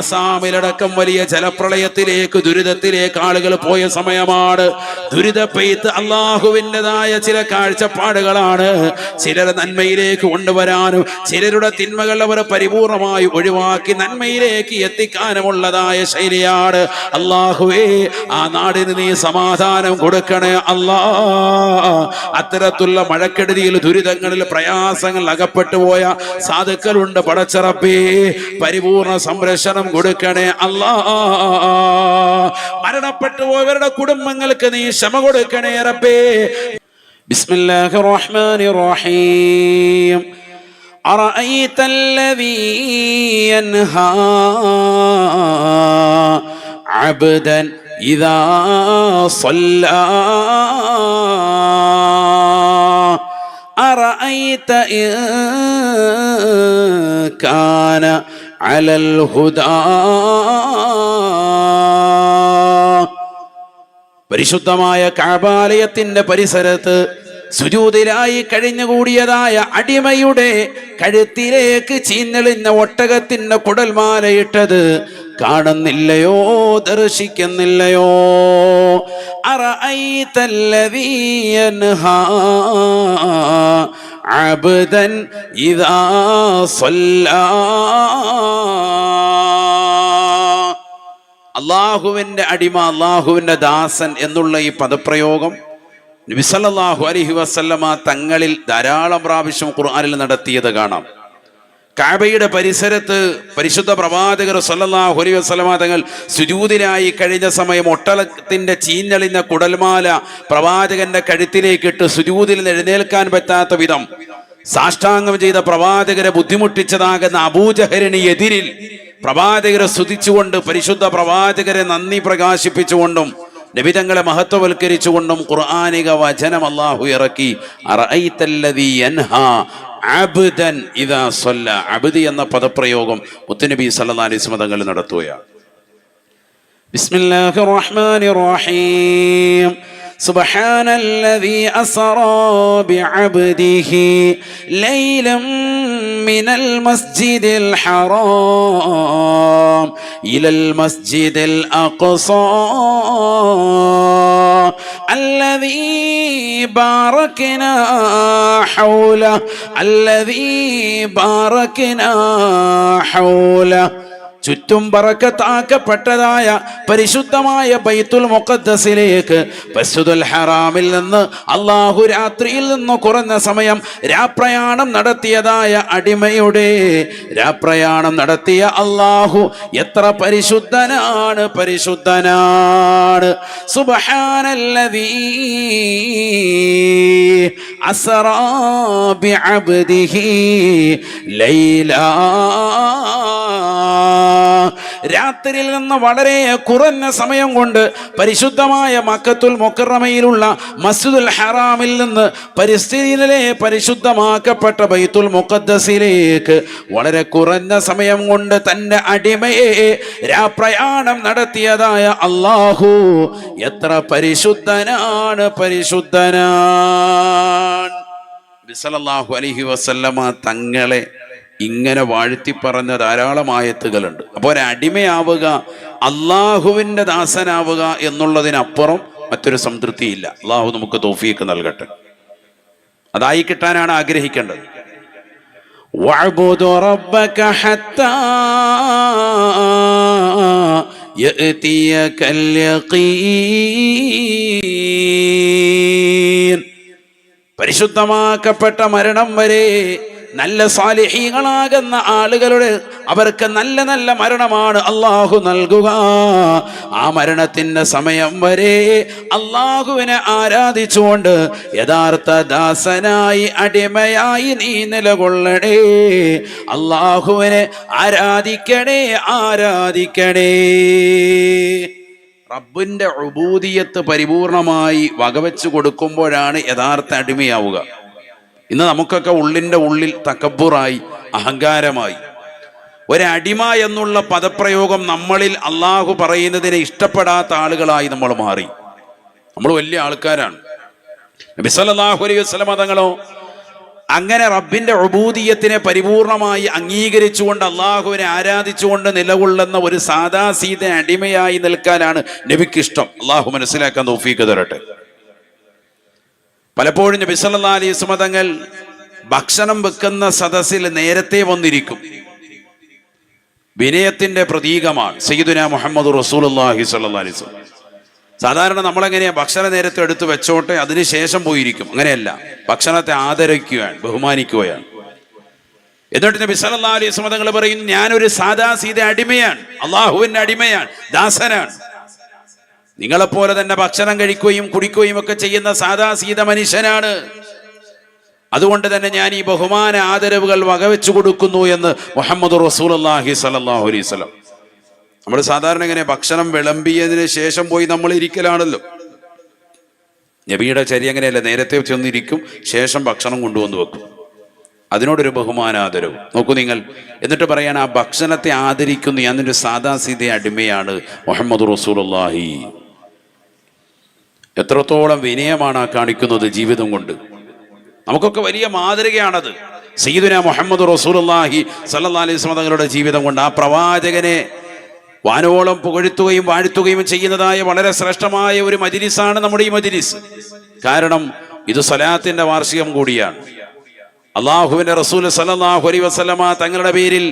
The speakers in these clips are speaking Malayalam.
ആസാമിലടക്കം വലിയ ജലപ്രളയത്തിലേക്ക്, ദുരിതത്തിലേക്ക് ആളുകൾ പോയ സമയമാണ്. ദുരിത പെയ്ത്ത് അള്ളാഹുവിൻ്റെതായ ചില കാഴ്ചപ്പാടുകളാണ് ചിലരെ നന്മയിലേക്ക് കൊണ്ടുവരാനും ചിലരുടെ തിന്മകൾ അവർ പരിപൂർണമായി ഒഴിവാക്കി നന്മയിലേക്ക് എത്തിക്കാനുമുള്ളതായ ശൈലിയാണ്. അള്ളാഹുവേ, ആ നാടിന് നീ സമാധാനം കൊടുക്കണേ അല്ലാ. അത്തരത്തിലുള്ള മഴക്കെടുതിയിൽ, ദുരിതങ്ങളിൽ, പ്രയാസങ്ങൾ അകപ്പെട്ടു പോയ സാധുക്കളുണ്ട്. പടച്ചറബേ, പരിപൂർണ സംരക്ഷണം കൊടുക്കണേ അല്ലാ. മരണപ്പെട്ടു പോയവരുടെ കുടുംബങ്ങൾക്ക് നീ ക്ഷമ കൊടുക്കണേ റബ്ബേ. ബിസ്മില്ലാഹിർ റഹ്മാനിർ റഹീം. അറഅയ്ത അല്ലദീ യൻഹാ അബ്ദൻ ഇദാ സ്വല്ലാ അറഅയ്ത ഇൻ കാന അലൽ ഹുദാ. പരിശുദ്ധമായ കഅബാലയത്തിന്റെ പരിസരത്ത് സുജൂദിലായി കഴിഞ്ഞുകൂടിയതായ അടിമയുടെ കഴുത്തിലേക്ക് ചീഞ്ഞെളിഞ്ഞ ഒട്ടകത്തിന്റെ കുടൽമാലയിട്ടത് കാണുന്നില്ലയോ, ദർശിക്കുന്നില്ലയോ? അറഅയ്തല്ലദീ യൻഹാ അബ്ദൻ ഇദാ സ്വല്ലാ. അള്ളാഹുവിന്റെ അടിമ, അള്ളാഹുവിന്റെ ദാസൻ എന്നുള്ള ഈ പദപ്രയോഗം നബി സല്ലല്ലാഹു അലൈഹി വസല്ലമ തങ്ങളിൽ ധാരാളം പ്രാവശ്യം ഖുർആനിൽ നടത്തിയത് കാണാം. കഅബയുടെ പരിസരത്ത് പരിശുദ്ധ പ്രവാചകർ സല്ലല്ലാഹു അലൈഹി വസല്ലമ തങ്ങൾ സുജൂദിലായി കഴിഞ്ഞ സമയം ഒട്ടകത്തിന്റെ ചീഞ്ഞളിഞ്ഞ കുടൽമാല പ്രവാചകന്റെ കഴുത്തിലേക്കിട്ട് സുജൂദിൽ നിന്ന് എഴുന്നേൽക്കാൻ പറ്റാത്ത വിധം സാഷ്ടാംഗം ചെയ്ത പ്രവാചകരെ ബുദ്ധിമുട്ടിച്ചതാകുന്ന അബൂജഹലിന് എതിരിൽ പ്രവാചകരെ സ്തുതിച്ചുകൊണ്ട്, പരിശുദ്ധ പ്രവാചകരെ നന്ദി പ്രകാശിപ്പിച്ചുകൊണ്ടും നബിതങ്ങളെ മഹത്വവൽക്കരിച്ചുകൊണ്ടും ഖുർആനിക വചനം അല്ലാഹു ഇറക്കി. അറഅയ്തല്ലദീ യൻഹാ അബ്ദൻ ഇദാ സ്വല്ലാ. അബ്ദി എന്ന പദപ്രയോഗം മുത്തുനബി സല്ലല്ലാഹു അലൈഹി വസല്ലം തങ്ങൾ നടത്തുകയാണ്. ബിസ്മില്ലാഹിർ റഹ്മാനിർ റഹീം. സുബ്ഹാനല്ലദീ അസ്റാ ബിഅബ്ദിഹി ലൈലൻ മിനൽ മസ്ജിദിൽ ഹറാം ഇലൽ മസ്ജിദിൽ അഖ്സാ الذي باركنا حوله الذي باركنا حوله. ചുറ്റും ബറക്കത്താക്കപ്പെട്ടതായ പരിശുദ്ധമായ ബൈത്തുൽ മുഖദ്ദസിലേക്ക്, പരിശുദ്ധുൽ ഹറാമിൽ നിന്ന് അള്ളാഹു രാത്രിയിൽ നിന്ന് കുറഞ്ഞ സമയം രാപ്രയാണം നടത്തിയതായ അടിമയുടെ രാപ്രയാണം നടത്തിയ അള്ളാഹു എത്ര പരിശുദ്ധനാണ്, പരിശുദ്ധനാണ്. സുബ്ഹാനല്ലദീ അസ്റാ ബിഅബ്ദിഹി ലൈലാ. രാത്രിയിൽ നിന്ന് വളരെ കുറഞ്ഞ സമയം കൊണ്ട് പരിശുദ്ധമായ മക്കത്തുൽ മുക്കറമയിലുള്ള മസ്ജിദുൽ ഹറാമിൽ നിന്ന് പരിസ്ഥിതിയിലെ പരിശുദ്ധമാക്കപ്പെട്ട ബൈത്തുൽ മുഖദ്ദസിലേക്ക് വളരെ കുറഞ്ഞ സമയം കൊണ്ട് തന്റെ അടിമയെ രാപ്രയാണം നടത്തിയതായ അല്ലാഹു എത്ര പരിശുദ്ധനാണ്, പരിശുദ്ധനാണ്. നബി സല്ലല്ലാഹു അലൈഹി വസല്ലമ തങ്ങളെ ഇങ്ങനെ വാഴ്ത്തി പറഞ്ഞ ധാരാളം ആയത്തുകളുണ്ട്. അപ്പോൾ ഒരടിമയാവുക, അള്ളാഹുവിൻ്റെ ദാസനാവുക എന്നുള്ളതിനപ്പുറം മറ്റൊരു സംതൃപ്തിയില്ല. അള്ളാഹു നമുക്ക് തൗഫീഖ് നൽകട്ടെ. അതായി കിട്ടാനാണ് ആഗ്രഹിക്കേണ്ടത്. വഅബ്ദു റബ്ബക ഹത്താ യഅതിയകൽ യഖീൻ. പരിശുദ്ധമാക്കപ്പെട്ട മരണം വരെ നല്ല സാലിഹീങ്ങളാകുന്ന ആളുകളുടെ അവർക്ക് നല്ല നല്ല മരണമാണ് അള്ളാഹു നൽകുക. ആ മരണത്തിന്റെ സമയം വരെ അള്ളാഹുവിനെ ആരാധിച്ചുകൊണ്ട് യഥാർത്ഥ ദാസനായി അടിമയായി നീ നിലകൊള്ളണേ. അള്ളാഹുവിനെ ആരാധിക്കണേ, ആരാധിക്കണേ. റബ്ബിന്റെ ഉബൂദിയത്ത് പരിപൂർണമായി വകവെച്ചു കൊടുക്കുമ്പോഴാണ് യഥാർത്ഥ അടിമയാവുക. ഇന്ന് നമുക്കൊക്കെ ഉള്ളിൻ്റെ ഉള്ളിൽ തക്കബ്ബുറായി, അഹങ്കാരമായി, ഒരടിമ എന്നുള്ള പദപ്രയോഗം നമ്മളിൽ അള്ളാഹു പറയുന്നതിനെ ഇഷ്ടപ്പെടാത്ത ആളുകളായി നമ്മൾ മാറി. നമ്മൾ വലിയ ആൾക്കാരാണ്. നബി സല്ലല്ലാഹു അലൈഹി വസല്ലം തങ്ങളോ അങ്ങനെ റബ്ബിന്റെ ഉബൂദിയത്തിനെ പരിപൂർണമായി അംഗീകരിച്ചുകൊണ്ട് അള്ളാഹുവിനെ ആരാധിച്ചുകൊണ്ട് നിലകൊള്ളുന്ന ഒരു സാദാ സീത അടിമയായി നിൽക്കാനാണ് നബിക്ക് ഇഷ്ടം. അള്ളാഹു മനസ്സിലാക്കാൻ തൗഫീഖ് തരട്ടെ. പലപ്പോഴും നബി സല്ലല്ലാഹു അലൈഹി വസല്ലം തങ്ങൾ ഭക്ഷണം വെക്കുന്ന സദസ്സിൽ നേരത്തെ വന്നിരിക്കും. വിനയത്തിന്റെ പ്രതീകമാണ് സയ്യിദുനാ മുഹമ്മദ് റസൂലുള്ളാഹി സ്വല്ലല്ലാഹു അലൈഹി വസല്ലം. സാധാരണ നമ്മളെങ്ങനെയാ ഭക്ഷണം നേരത്തെ എടുത്ത് വെച്ചോട്ടെ അതിനുശേഷം പോയിരിക്കും. അങ്ങനെയല്ല, ഭക്ഷണത്തെ ആദരിക്കുകയാണ്, ബഹുമാനിക്കുകയാണ്. എന്നിട്ട് നബി സല്ലല്ലാഹു അലൈഹി വസല്ലം തങ്ങൾ പറയും, ഞാനൊരു സാദാ സീത അടിമയാണ്, അള്ളാഹുവിന്റെ അടിമയാണ്, ദാസനാണ്. നിങ്ങളെപ്പോലെ തന്നെ ഭക്ഷണം കഴിക്കുകയും കുടിക്കുകയും ഒക്കെ ചെയ്യുന്ന സാദാ സീത മനുഷ്യനാണ്. അതുകൊണ്ട് തന്നെ ഞാൻ ഈ ബഹുമാന ആദരവുകൾ വകവെച്ചു കൊടുക്കുന്നു എന്ന് മുഹമ്മദ് റസൂലുള്ളാഹി സ്വല്ലല്ലാഹു അലൈഹി വസല്ലം. നമ്മൾ സാധാരണ ഇങ്ങനെ ഭക്ഷണം വിളമ്പിയതിന് ശേഷം പോയി നമ്മൾ ഇരിക്കലാണല്ലോ. നബിയുടെ ചര്യ അങ്ങനെയല്ല, നേരത്തെ ചെന്നിരിക്കും, ശേഷം ഭക്ഷണം കൊണ്ടുവന്ന് വെക്കും. അതിനോടൊരു ബഹുമാനാദരവ് നോക്കൂ നിങ്ങൾ. എന്നിട്ട് പറയാണ്, ആ ഭക്ഷണത്തെ ആദരിക്കുന്നു, ഞാൻ ഒരു സാദാ സീത അടിമയാണ് മുഹമ്മദ് റസൂലുള്ളാഹി. എത്രത്തോളം വിനയമാണ് ആ കാണിക്കുന്നത് ജീവിതം കൊണ്ട്. നമുക്കൊക്കെ വലിയ മാതൃകയാണത്. സയ്യിദുനാ മുഹമ്മദ് റസൂലുള്ളാഹി സ്വല്ലല്ലാഹു അലൈഹി വസല്ലം തങ്ങളുടെ ജീവിതം കൊണ്ട് ആ പ്രവാചകനെ വാനോളം പുകഴ്ത്തുകയും വാഴ്ത്തുകയും ചെയ്യുന്നതായ വളരെ ശ്രേഷ്ഠമായ ഒരു മജ്‌ലിസാണ് നമ്മുടെ ഈ മജ്‌ലിസ്. കാരണം ഇത് സ്വലാത്തിന്റെ വാർഷികം കൂടിയാണ്. അള്ളാഹുവിന്റെ റസൂൽ സല്ലല്ലാഹു അലൈഹി വസല്ലമ തങ്ങളുടെ പേരിൽ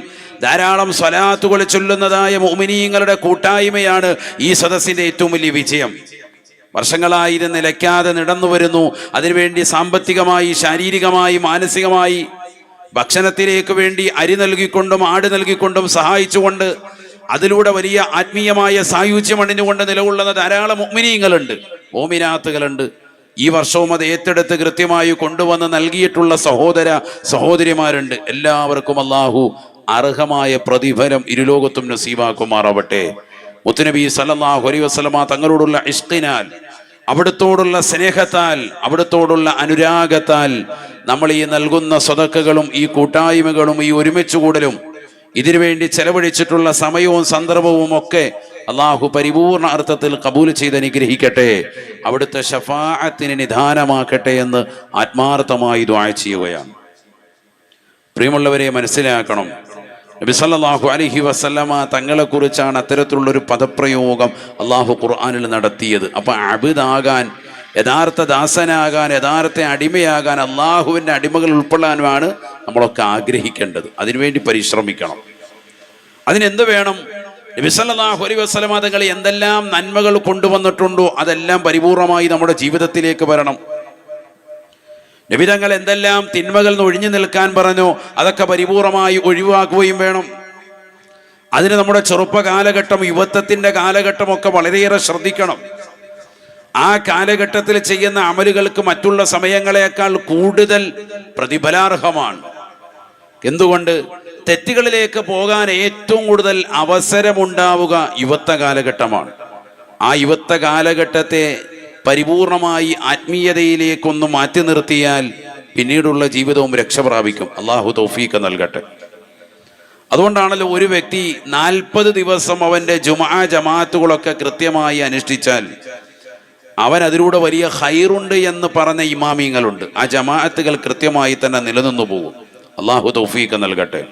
ധാരാളം സ്വലാത്തുകൾ ചൊല്ലുന്നതായ മുഅ്മിനീങ്ങളുടെ കൂട്ടായ്മയാണ് ഈ സദസ്സിന്റെ ഏറ്റവും വലിയ വിജയം. വർഷങ്ങളായി ഇത് നിലയ്ക്കാതെ നടന്നു വരുന്നു. അതിനുവേണ്ടി സാമ്പത്തികമായി, ശാരീരികമായി, മാനസികമായി ഭക്ഷണത്തിലേക്ക് വേണ്ടി അരി നൽകിക്കൊണ്ടും ആട് നൽകിക്കൊണ്ടും സഹായിച്ചുകൊണ്ട് അതിലൂടെ വലിയ ആത്മീയമായ സായുജ്യം അണിഞ്ഞുകൊണ്ട് നിലകൊള്ളുന്ന ധാരാളം മുഅ്മിനീങ്ങളുണ്ട്, മോമിനാത്തുകളുണ്ട്. ഈ വർഷവും അത് ഏറ്റെടുത്ത് കൃത്യമായി കൊണ്ടുവന്ന് നൽകിയിട്ടുള്ള സഹോദര സഹോദരിമാരുണ്ട്. എല്ലാവർക്കും അള്ളാഹു അർഹമായ പ്രതിഫലം ഇരുലോകത്തും നസീബാക്കുമാറാവട്ടെ. മുത്തുനബി സല്ലല്ലാഹു അലൈഹി വസല്ലമ തങ്ങളോടുള്ള ഇഷ്കിനാൽ, അവിടുത്തോടുള്ള സ്നേഹത്താൽ, അവിടുത്തോടുള്ള അനുരാഗത്താൽ നമ്മൾ ഈ നൽകുന്ന സ്വതക്കകളും ഈ കൂട്ടായ്മകളും ഈ ഒരുമിച്ച് കൂടലും ഇതിനുവേണ്ടി ചെലവഴിച്ചിട്ടുള്ള സമയവും സന്ദർഭവും ഒക്കെ അള്ളാഹു പരിപൂർണ അർത്ഥത്തിൽ കബൂൽ ചെയ്ത് അനുഗ്രഹിക്കട്ടെ. അവിടുത്തെ ശഫാഅത്തിന് നിദാനമാക്കട്ടെ എന്ന് ആത്മാർത്ഥമായി ദുആ ചെയ്യുകയാണ്. പ്രിയമുള്ളവരെ, മനസ്സിലാക്കണം, നബി സല്ലല്ലാഹു അലൈഹി വസല്ലമ തങ്ങളെ കുറിച്ചാണ് അത്തരത്തിലുള്ളൊരു പദപ്രയോഗം അള്ളാഹു ഖുർആനിൽ നടത്തിയത്. അപ്പൊ അബ്ദാകാൻ, യഥാർത്ഥ ദാസനാകാൻ, യഥാർത്ഥ അടിമയാകാൻ, അള്ളാഹുവിൻ്റെ അടിമകൾ ഉൾക്കൊള്ളാനുമാണ് നമ്മളൊക്കെ ആഗ്രഹിക്കേണ്ടത്. അതിനുവേണ്ടി പരിശ്രമിക്കണം. അതിനെന്ത് വേണം? നബി സല്ലല്ലാഹു അലൈഹി വസല്ലമ തങ്ങൾ എന്തെല്ലാം നന്മകൾ കൊണ്ടുവന്നിട്ടുണ്ടോ അതെല്ലാം പരിപൂർണമായി നമ്മുടെ ജീവിതത്തിലേക്ക് വരണം. നബി തങ്ങൾ എന്തെല്ലാം തിന്മകൾ ഒഴിഞ്ഞു നിൽക്കാൻ പറഞ്ഞോ അതൊക്കെ പരിപൂർണമായി ഒഴിവാക്കുകയും വേണം. അതിന് നമ്മുടെ ചെറുപ്പ കാലഘട്ടം, യുവത്വത്തിന്റെ കാലഘട്ടമൊക്കെ വളരെയേറെ ശ്രദ്ധിക്കണം. ആ കാലഘട്ടത്തിൽ ചെയ്യുന്ന അമലുകൾക്ക് മറ്റുള്ള സമയങ്ങളെക്കാൾ കൂടുതൽ പ്രതിഫലാർഹമാണ്. എന്തുകൊണ്ട്? തെറ്റുകളിലേക്ക് പോകാൻ ഏറ്റവും കൂടുതൽ അവസരമുണ്ടാവുക യുവത്വ കാലഘട്ടമാണ്. ആ യുവത്വ കാലഘട്ടത്തെ പരിപൂർണമായി ആത്മീയതയിലേക്കൊന്ന് മാറ്റി നിർത്തിയാൽ പിന്നീടുള്ള ജീവിതവും രക്ഷപ്രാപിക്കും. അള്ളാഹു തൗഫീഖ് നൽകട്ടെ. അതുകൊണ്ടാണല്ലോ ഒരു വ്യക്തി 40 ദിവസം അവൻ്റെ ജുമുഅ ജമാഅത്തുകളൊക്കെ കൃത്യമായി അനുഷ്ഠിച്ചാൽ അവൻ അതിലൂടെ വലിയ ഖൈറുണ്ട് എന്ന് പറഞ്ഞ ഇമാമിങ്ങളുണ്ട്. ആ ജമാഅത്തുകൾ കൃത്യമായി തന്നെ നിലനിന്നു പോകും. അള്ളാഹു തൗഫീഖ് നൽകട്ടെ.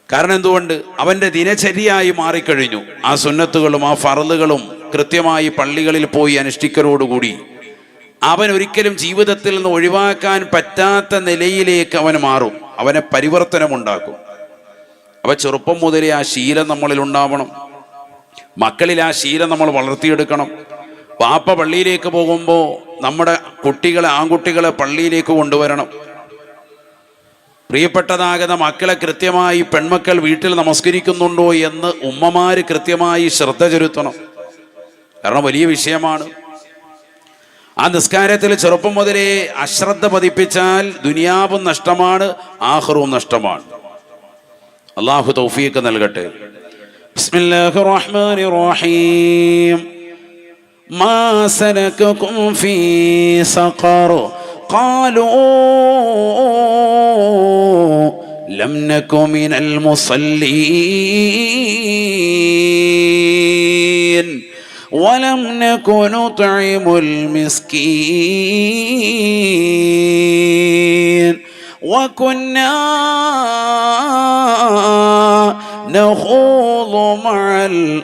കാരണം എന്തുകൊണ്ട്? അവൻ്റെ ദിനചര്യയായി മാറിക്കഴിഞ്ഞു. ആ സുന്നത്തുകളും ആ ഫർളുകളും കൃത്യമായി പള്ളികളിൽ പോയി അനുഷ്ഠിക്കലോടുകൂടി അവൻ ഒരിക്കലും ജീവിതത്തിൽ നിന്ന് ഒഴിവാക്കാൻ പറ്റാത്ത നിലയിലേക്ക് അവൻ മാറും. അവനെ പരിവർത്തനമുണ്ടാക്കും. അവ ചെറുപ്പം മുതലേ ആ ശീലം നമ്മളിൽ ഉണ്ടാവണം. മക്കളിൽ ആ ശീലം നമ്മൾ വളർത്തിയെടുക്കണം. പാപ്പ പള്ളിയിലേക്ക് പോകുമ്പോൾ നമ്മുടെ കുട്ടികളെ, ആൺകുട്ടികളെ പള്ളിയിലേക്ക് കൊണ്ടുവരണം. പ്രിയപ്പെട്ടതാകുന്ന മക്കളെ കൃത്യമായി പെൺമക്കൾ വീട്ടിൽ നമസ്കരിക്കുന്നുണ്ടോ എന്ന് ഉമ്മമാര് കൃത്യമായി ശ്രദ്ധ ചെലുത്തണം. കാരണം വലിയ വിഷയമാണ്. ആ നിസ്കാരത്തിൽ ചെറുപ്പം മുതലേ അശ്രദ്ധ പതിപ്പിച്ചാൽ ദുനിയാവും നഷ്ടമാണ്, ആഖിറവും നഷ്ടമാണ്. അല്ലാഹു തൗഫീഖ് നൽകട്ടെ. ബിസ്മില്ലാഹിർ റഹ്മാനിർ റഹീം. മാ സലകകും ഫീ സഖർ ഖാലൂ ലം നകു മിനൽ മുസല്ലീൻ വലം നകു നുത്ഇമുൽ മിസ്കീൻ وكنا نخوض مع الخائضين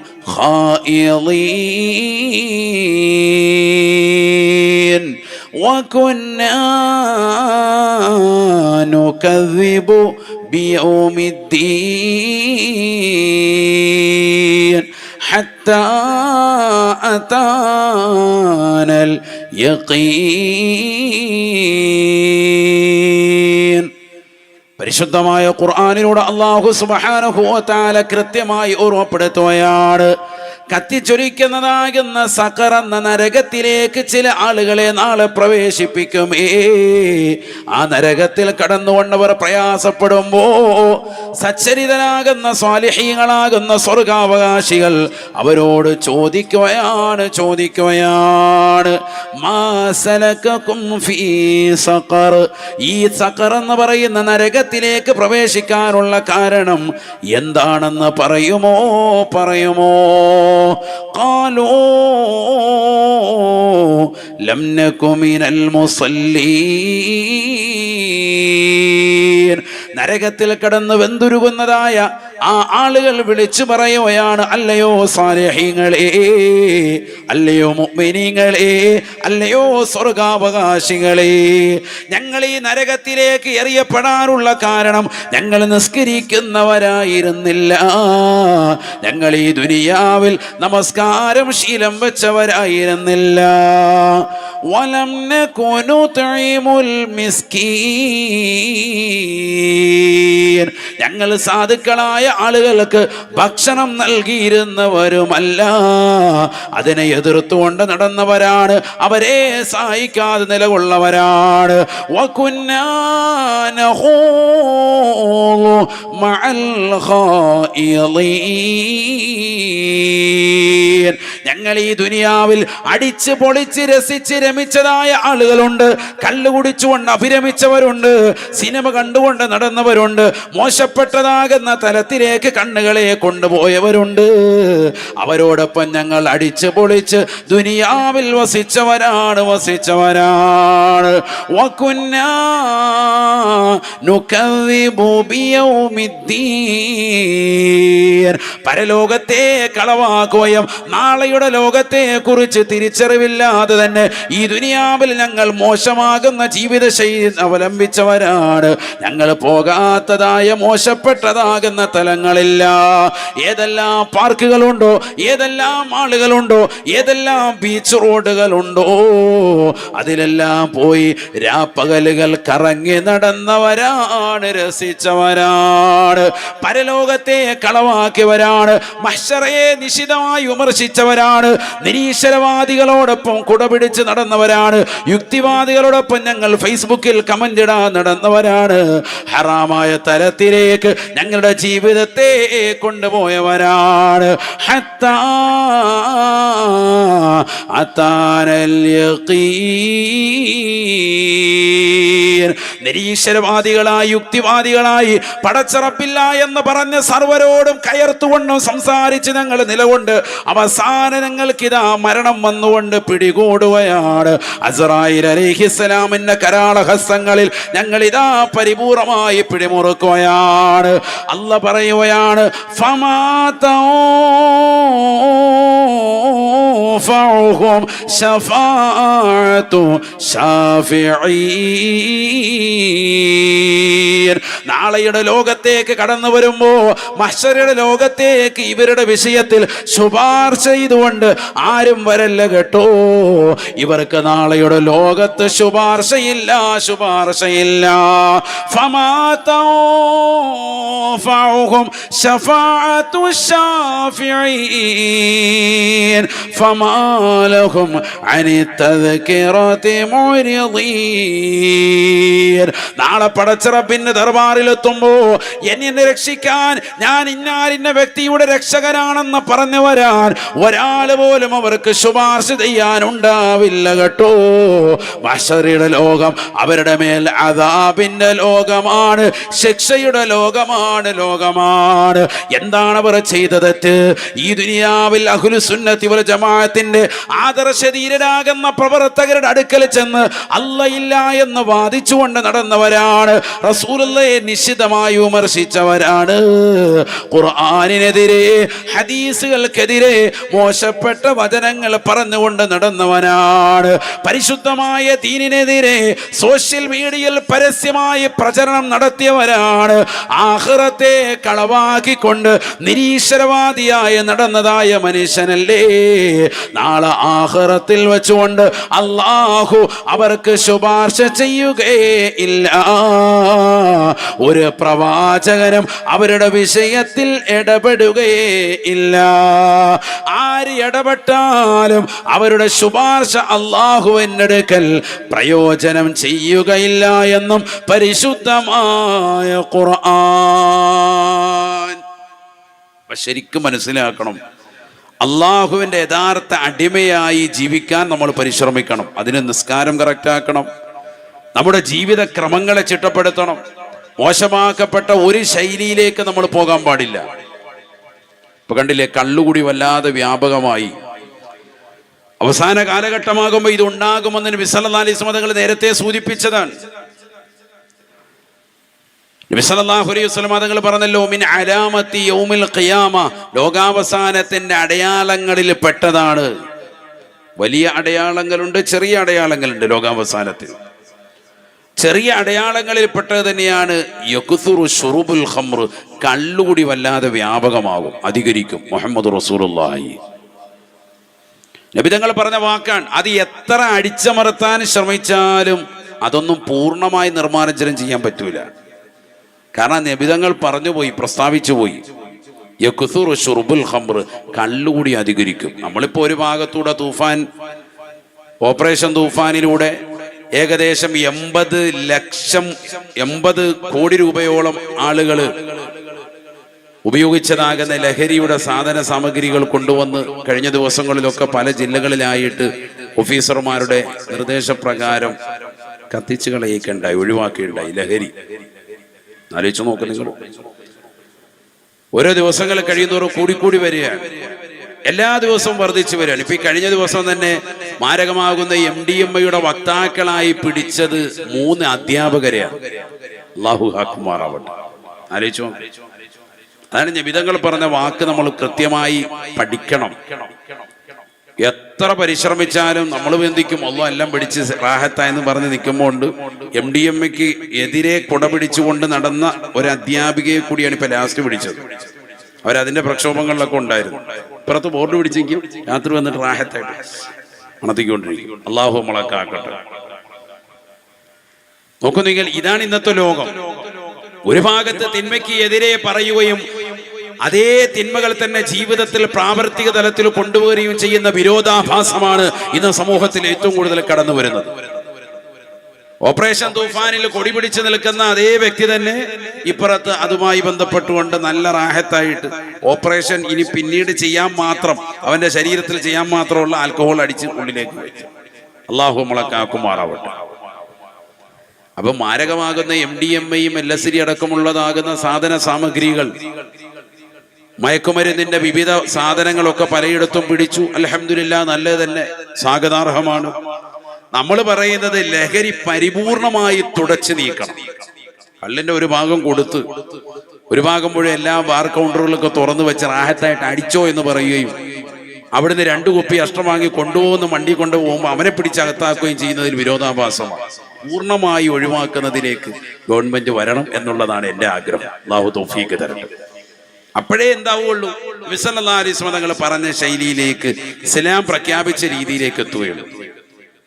وكنا نكذب بيوم الدين حتى أتانا اليقين. പരിശുദ്ധമായ ഖുർആനിലൂടെ അല്ലാഹു സുബ്ഹാനഹു വ തആല കൃത്യമായി ഓർമ്മപ്പെടുത്തുകയാണ്, കത്തിച്ചൊലിക്കുന്നതാകുന്ന സഖർ എന്ന നരകത്തിലേക്ക് ചില ആളുകളെ നാളെ പ്രവേശിപ്പിക്കും. ആ നരകത്തിൽ കടന്നുകൊണ്ടവർ പ്രയാസപ്പെടുമ്പോ സച്ചരിതനാകുന്ന സ്വാലിഹീങ്ങളാകുന്ന സ്വർഗാവകാശികൾ അവരോട് ചോദിക്കുകയാണ് മാ സലകകും ഫീ സഖർ, ഈ സഖർ എന്ന് പറയുന്ന നരകത്തിലേക്ക് പ്രവേശിക്കാനുള്ള കാരണം എന്താണെന്ന് പറയുമോ? قالوا لم نكن من المصلين. നരകത്തിൽ കടന്ന് വെന്തുരുകുന്നതായ ആ ആളുകൾ വിളിച്ചു പറയുകയാണ്, അല്ലയോ സാലിഹീങ്ങളെ, അല്ലയോ മുഅ്മിനീങ്ങളെ, അല്ലയോ സ്വർഗാവകാശികളെ, ഞങ്ങൾ ഈ നരകത്തിലേക്ക് എറിയപ്പെടാനുള്ള കാരണം ഞങ്ങൾ നിസ്കരിക്കുന്നവരായിരുന്നില്ല, ഞങ്ങൾ ഈ ദുനിയാവിൽ നമസ്കാരം ശീലം വെച്ചവരായിരുന്നില്ല. വലം നകുനു തുഇമുൽ മിസ്കീൻ, ഞങ്ങൾ സാധുക്കളായ ആളുകൾക്ക് ഭക്ഷണം നൽകിയിരുന്നവരുമല്ല, അതിനെ എതിർത്തുകൊണ്ട് നടന്നവരാണ്, അവരെ സഹായിക്കാതെ നിലകൊള്ളവരാണ്. വകുന്നാ നഖൂദു മഅൽ ഖായിളീൻ, ഞങ്ങൾ ഈ ദുനിയാവിൽ അടിച്ച് പൊളിച്ച് രസിച്ച് രമിച്ചതായ ആളുകളുണ്ട്, കള്ളു കുടിച്ചുകൊണ്ട് അഭിരമിച്ചവരുണ്ട്, സിനിമ കണ്ടുകൊണ്ട് നടന്നവരുണ്ട്, മോശപ്പെട്ടതാകുന്ന തലത്തിലേക്ക് കണ്ണുകളെ കൊണ്ടുപോയവരുണ്ട്. അവരോടൊപ്പം ഞങ്ങൾ അടിച്ച് പൊളിച്ച് ദുനിയാവിൽ വസിച്ചവരാണ്. വകുന്നാ നുകദ്ദിബു ബിയൗമിദ്ദീൻ, പരലോകത്തെ കളവാക്കുകയും നാളെയുടെ ലോകത്തെ കുറിച്ച് തിരിച്ചറിവില്ലാതെ തന്നെ ഈ ദുനിയാവിൽ ഞങ്ങൾ മോശമാകുന്ന ജീവിത ശൈലി അവലംബിച്ചവരാണ്. ഞങ്ങൾ പോകാത്തതായ മോശപ്പെട്ടതാകുന്ന തലങ്ങളില്ല. ഏതെല്ലാം പാർക്കുകളുണ്ടോ, ഏതെല്ലാം ആളുകളുണ്ടോ, ഏതെല്ലാം ബീച്ച് റോഡുകളുണ്ടോ, അതിലെല്ലാം പോയി രാപ്പകലുകൾ കറങ്ങി നടന്നവരാണ്, രസിച്ചവരാണ്, പരലോകത്തെ കളവാക്കിയവരാണ്, മഹ്ശറയെ നിശിതമായി വിമർശിച്ചവരാണ്, നിരീശ്വരവാദികളോടൊപ്പം കുടപിടിച്ച് നടന്നവരാണ്, യുക്തിവാദികളോടൊപ്പം ഞങ്ങൾ ഫേസ്ബുക്കിൽ കമന്റ് ഇടാൻ നടന്നവരാണ്, ഹറാമായ തലത്തിലേക്ക് ഞങ്ങളുടെ ജീവിതത്തെ കൊണ്ടുപോയവരാണ്. ഹത്താ അതാനൽ യഖീൻ, നിരീശ്വരവാദികളായി യുക്തിവാദികളായി പടച്ചറപ്പില്ല എന്ന് പറഞ്ഞ് സർവരോടും കയർത്തുകൊണ്ടും സംസാരിച്ച് ഞങ്ങൾ നിലകൊണ്ട് അവസാനം ഞങ്ങൾക്കിതാ മരണം വന്നുകൊണ്ട് പിടികൂടുകയാണ്. അസ്റായീൽ അലൈഹിസ്സലാമിന്റെ കരാളഹസ്തങ്ങളിൽ ഞങ്ങൾ ഇതാ പരിപൂർണമായി പിടിമുറുക്കുകയാണ്. അല്ലാഹ് പറയുകയാണ്, ഫമാതൗഫഉഹും ശഫാഅതു ശാഫിഈൻ, നാളെയുടെ ലോകത്തേക്ക് കടന്നു വരുമ്പോ മഹ്ശറയുടെ ലോകത്തേക്ക് ഇവരുടെ വിഷയത്തിൽ ശുപാർശ ചെയ്തുകൊണ്ട് ആരും വരല്ല കേട്ടോ. ഇവർക്ക് നാളെയുടെ ലോകത്ത് ശുപാർശയില്ല. ഫമാതൗഫഉഹും ശഫാഅതു ശാഫിഈൻ ഫമാലഹും അനി തദ്കിറതി മുരിദീൻ. നാളെ പടച്ചറപ്പിന്റെ ദർബാറിലെത്തുമ്പോ എന്നെ രക്ഷിക്കാൻ ഞാൻ ഇന്നാലിന്ന വ്യക്തിയുടെ രക്ഷകനാണെന്ന് പറഞ്ഞു വരാൻ ഒരാൾ പോലും അവർക്ക് ശുപാർശ ചെയ്യാനുണ്ടാവില്ല കേട്ടോ. മഹ്ശറയുടെ ലോകം അവരുടെ മേൽ അദാബിന്റെ ലോകമാണ്, ശിക്ഷയുടെ ലോകമാണ്. എന്താണ് അവർ ചെയ്ത തെറ്റ്? ഈ ദുനിയാവിൽ അഹ്ലുസുന്നത്തി വൽ ജമാഅത്തിന്റെ ആദർശ കുറ്റധീരരാകുന്ന പ്രവർത്തകരുടെ അടുക്കൽ ചെന്ന് അല്ലയില്ല എന്ന് വാദിച്ചുകൊണ്ട് നടന്നവരാണ്. റസൂലുള്ളാഹിയെ നിശിതമായി വിമർശിച്ചവരാണ്. ഖുർആനിനെതിരെ, ഹദീസുകൾക്കെതിരെ മോശപ്പെട്ട വചനങ്ങൾ പറഞ്ഞുകൊണ്ട് നടന്നവനാണ്. പരിശുദ്ധമായ ദീനിനെതിരെ സോഷ്യൽ മീഡിയയിൽ പരസ്യമായി പ്രചരണം നടത്തിയവരാണ്. ആഖിറത്തെ കളവാക്കിക്കൊണ്ട് നിരീശ്വരവാദിയായി നടന്നതായ മനുഷ്യനല്ലേ. നാളെ ആഖിറത്തിൽ വെച്ചുകൊണ്ട് അല്ലാഹു അവർക്ക് ശുപാർശ ചെയ്യുകയില്ല. ഒരു പ്രവാചകനും അവരുടെ വിഷയത്തിൽ ഇടപെടുകയേ ഇല്ല. ആര് ഇടപെട്ടാലും അവരുടെ ശുപാർശ അല്ലാഹുവിന്റെ അടുക്കൽ പ്രയോജനം ചെയ്യുകയില്ല എന്നും പരിശുദ്ധമായ ഖുർആൻ. ശരിക്കും മനസ്സിലാക്കണം, അള്ളാഹുവിന്റെ യഥാർത്ഥ അടിമയായി ജീവിക്കാൻ നമ്മൾ പരിശ്രമിക്കണം. അതിന് നിസ്കാരം കറക്റ്റാക്കണം, നമ്മുടെ ജീവിത ക്രമങ്ങളെ ചിട്ടപ്പെടുത്തണം. മോശമാക്കപ്പെട്ട ഒരു ശൈലിയിലേക്ക് നമ്മൾ പോകാൻ പാടില്ല. ഇപ്പൊ കണ്ടില്ലേ, കള്ളുകൂടി വല്ലാതെ വ്യാപകമായി. അവസാന കാലഘട്ടമാകുമ്പോൾ ഇത് ഉണ്ടാകുമെന്ന് നബി സല്ലല്ലാഹു അലൈഹി വസല്ലം തങ്ങൾ നേരത്തെ സൂചിപ്പിച്ചതാണ്. നബി സല്ലല്ലാഹു അലൈഹി വസല്ലം തങ്ങൾ പറഞ്ഞല്ലോ, മിൻ അലാമത്തി യൗമിൽ ഖിയാമ, ലോകാവസാനത്തിന്റെ അടയാളങ്ങളിൽ പെട്ടതാണ്. വലിയ അടയാളങ്ങളുണ്ട്, ചെറിയ അടയാളങ്ങളുണ്ട്. ലോകാവസാനത്തിൽ ചെറിയ അടയാളങ്ങളിൽ പെട്ടത് തന്നെയാണ് യക്സുറു ശുറുബുൽ ഖംർ, കള്ളുകൂടി വല്ലാതെ വ്യാപകമാകും, അധികരിക്കും. മുഹമ്മദ് റസൂലുള്ളാഹി നബി തങ്ങൾ പറഞ്ഞ വാക്കാണ്. അത് എത്ര അടിച്ചമർത്താൻ ശ്രമിച്ചാലും അതൊന്നും പൂർണ്ണമായി നിർമ്മാർജ്ജനം ചെയ്യാൻ പറ്റൂല. കാരണം നബി തങ്ങൾ പറഞ്ഞുപോയി, പ്രസ്താവിച്ചു പോയി, യക്സുറു ശുറുബുൽ ഖംർ, കള്ളുകൂടി അധികരിക്കും. നമ്മളിപ്പോൾ ഒരു ഭാഗത്തൂടെ ഓപ്പറേഷൻ തൂഫാനിലൂടെ ഏകദേശം 80 കോടി രൂപയോളം ആളുകൾ ഉപയോഗിച്ചതാകുന്ന ലഹരിയുടെ സാധന സാമഗ്രികൾ കൊണ്ടുവന്ന് കഴിഞ്ഞ ദിവസങ്ങളിലൊക്കെ പല ജില്ലകളിലായിട്ട് ഓഫീസർമാരുടെ നിർദ്ദേശപ്രകാരം കത്തിച്ചു കളയിക്കുണ്ടായി, ഒഴിവാക്കിയിട്ടുണ്ടായി ലഹരി. ആലോചിച്ചു നോക്ക് നിങ്ങൾ. ഓരോ ദിവസങ്ങൾ കഴിയുന്നവരും കൂടിക്കൂടി വരികയാണ്, എല്ലാ ദിവസവും വർദ്ധിച്ചു വരികയാണ്. ഇപ്പൊ ഈ കഴിഞ്ഞ ദിവസം തന്നെ മാരകമാകുന്ന MDMA വക്താക്കളായി പിടിച്ചത് 3 അധ്യാപകരെയാണ്. അല്ലാഹു ഹക്കുമാറാവട്ടെ. ആലോചിച്ചു. അതാണ് നബിതങ്ങൾ പറഞ്ഞ വാക്ക് നമ്മൾ കൃത്യമായി പഠിക്കണം. എത്ര പരിശ്രമിച്ചാലും നമ്മൾ ബന്ധിക്കും അല്ലാഹ് എല്ലാം പിടിച്ച് റാഹത്തായെന്ന് പറഞ്ഞ് നിൽക്കുമ്പോൾ MDMAക്ക് എതിരെ കുട പിടിച്ചുകൊണ്ട് നടന്ന ഒരു അധ്യാപികയെ കൂടിയാണ് ഇപ്പൊ ലാസ്റ്റ് പിടിച്ചത്. അവരതിന്റെ പ്രക്ഷോഭങ്ങളിലൊക്കെ ഉണ്ടായിരുന്നു. ഇപ്പുറത്ത് ബോർഡ് പിടിച്ചെങ്കിൽ രാത്രി വന്നിട്ട് റാഹത്തായിട്ട് നടത്തിക്കൊണ്ടിരിക്കും. അല്ലാഹു നമ്മളൊക്കെ നോക്കൂ നിങ്ങൾ, ഇതാണ് ഇന്നത്തെ ലോകം. ഒരു ഭാഗത്ത് തിന്മയ്ക്ക് എതിരെ പറയുകയും അതേ തിന്മകൾ തന്നെ ജീവിതത്തിൽ പ്രാവർത്തിക തലത്തിൽ കൊണ്ടുവരികയും ചെയ്യുന്ന വിരോധാഭാസമാണ് ഇന്ന് സമൂഹത്തിൽ ഏറ്റവും കൂടുതൽ കടന്നു വരുന്നത്. ഓപ്പറേഷൻ തൂഫാനിൽ കൊടി പിടിച്ചു നിൽക്കുന്ന അതേ വ്യക്തി തന്നെ ഇപ്പുറത്ത് അതുമായി ബന്ധപ്പെട്ടുകൊണ്ട് നല്ല റാഹത്തായിട്ട് ഓപ്പറേഷൻ ഇനി പിന്നീട് ചെയ്യാൻ മാത്രം, അവന്റെ ശരീരത്തിൽ ചെയ്യാൻ മാത്രമുള്ള ആൽക്കഹോൾ അടിച്ച് ഉള്ളിലേക്ക് വെച്ചു. അല്ലാഹു നമ്മളെ കാക്കുമാറാവട്ടെ. അപ്പൊ മാരകമാകുന്ന MDMAയും LSD അടക്കമുള്ളതാകുന്ന സാധന സാമഗ്രികൾ, മയക്കുമരുന്നിന്റെ വിവിധ സാധനങ്ങളൊക്കെ പലയിടത്തും പിടിച്ചു. അൽഹംദുലില്ലാ, നല്ലത് തന്നെ, സ്വാഗതാർഹമാണ്. നമ്മൾ പറയുന്നത് ലഹരി പരിപൂർണമായി തുടച്ചു നീക്കണം. കള്ളിന്റെ ഒരു ഭാഗം കൊടുത്ത് ഒരു ഭാഗം മുഴുവൻ എല്ലാ ബാർ കൗണ്ടറുകളൊക്കെ തുറന്നു വെച്ച് റാഹത്തായിട്ട് അടിച്ചോ എന്ന് പറയുകയും അവിടുന്ന് 2 കുപ്പി അഷ്ടം വാങ്ങി കൊണ്ടുപോകുന്ന വണ്ടി കൊണ്ടുപോകുമ്പോൾ അവനെ പിടിച്ചകത്താക്കുകയും ചെയ്യുന്നതിൽ വിരോധാഭാസമാണ്. പൂർണ്ണമായി ഒഴിവാക്കുന്നതിലേക്ക് ഗവൺമെന്റ് വരണം എന്നുള്ളതാണ് എൻ്റെ ആഗ്രഹം. അല്ലാഹു തൗഫീഖ് തരട്ടെ. അപ്പോഴേ എന്താവുള്ളൂ, നബി സല്ലല്ലാഹു അലൈഹി വസല്ലം തങ്ങൾ പറഞ്ഞ ശൈലിയിലേക്ക്, ഇസ്ലാം പ്രഖ്യാപിച്ച രീതിയിലേക്ക് എത്തുകയുള്ളൂ.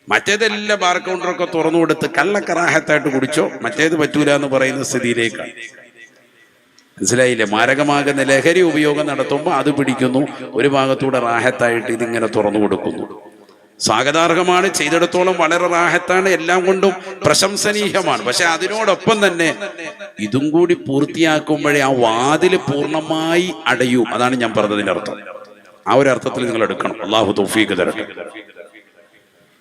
മറ്റേതെല്ലാം ബാർ കൗണ്ടറൊക്കെ തുറന്നു കൊടുത്ത് കള്ളൊക്കെ റാഹത്തായിട്ട് കുടിച്ചോ, മറ്റേത് പറ്റൂല എന്ന് പറയുന്ന സ്ഥിതിയിലേക്കാണ്. മനസ്സിലായില്ലേ? മാരകമാകുന്ന ലഹരി ഉപയോഗം നടത്തുമ്പോൾ അത് പിടിക്കുന്നു, ഒരു ഭാഗത്തൂടെ റാഹത്തായിട്ട് ഇതിങ്ങനെ തുറന്നു കൊടുക്കുന്നു. സ്വാഗതാർഹമാണ്, ചെയ്തിടത്തോളം വളരെ റാഹത്താണ്, എല്ലാം കൊണ്ടും പ്രശംസനീയമാണ്. പക്ഷെ അതിനോടൊപ്പം തന്നെ ഇതും കൂടി പൂർത്തിയാക്കുമ്പോഴേ ആ വാതിൽ പൂർണ്ണമായി അടയൂ. അതാണ് ഞാൻ പറഞ്ഞതിന്റെ അർത്ഥം. ആ ഒരു അർത്ഥത്തിൽ നിങ്ങൾ എടുക്കണം. അല്ലാഹു തൗഫീഖ് തരട്ടെ.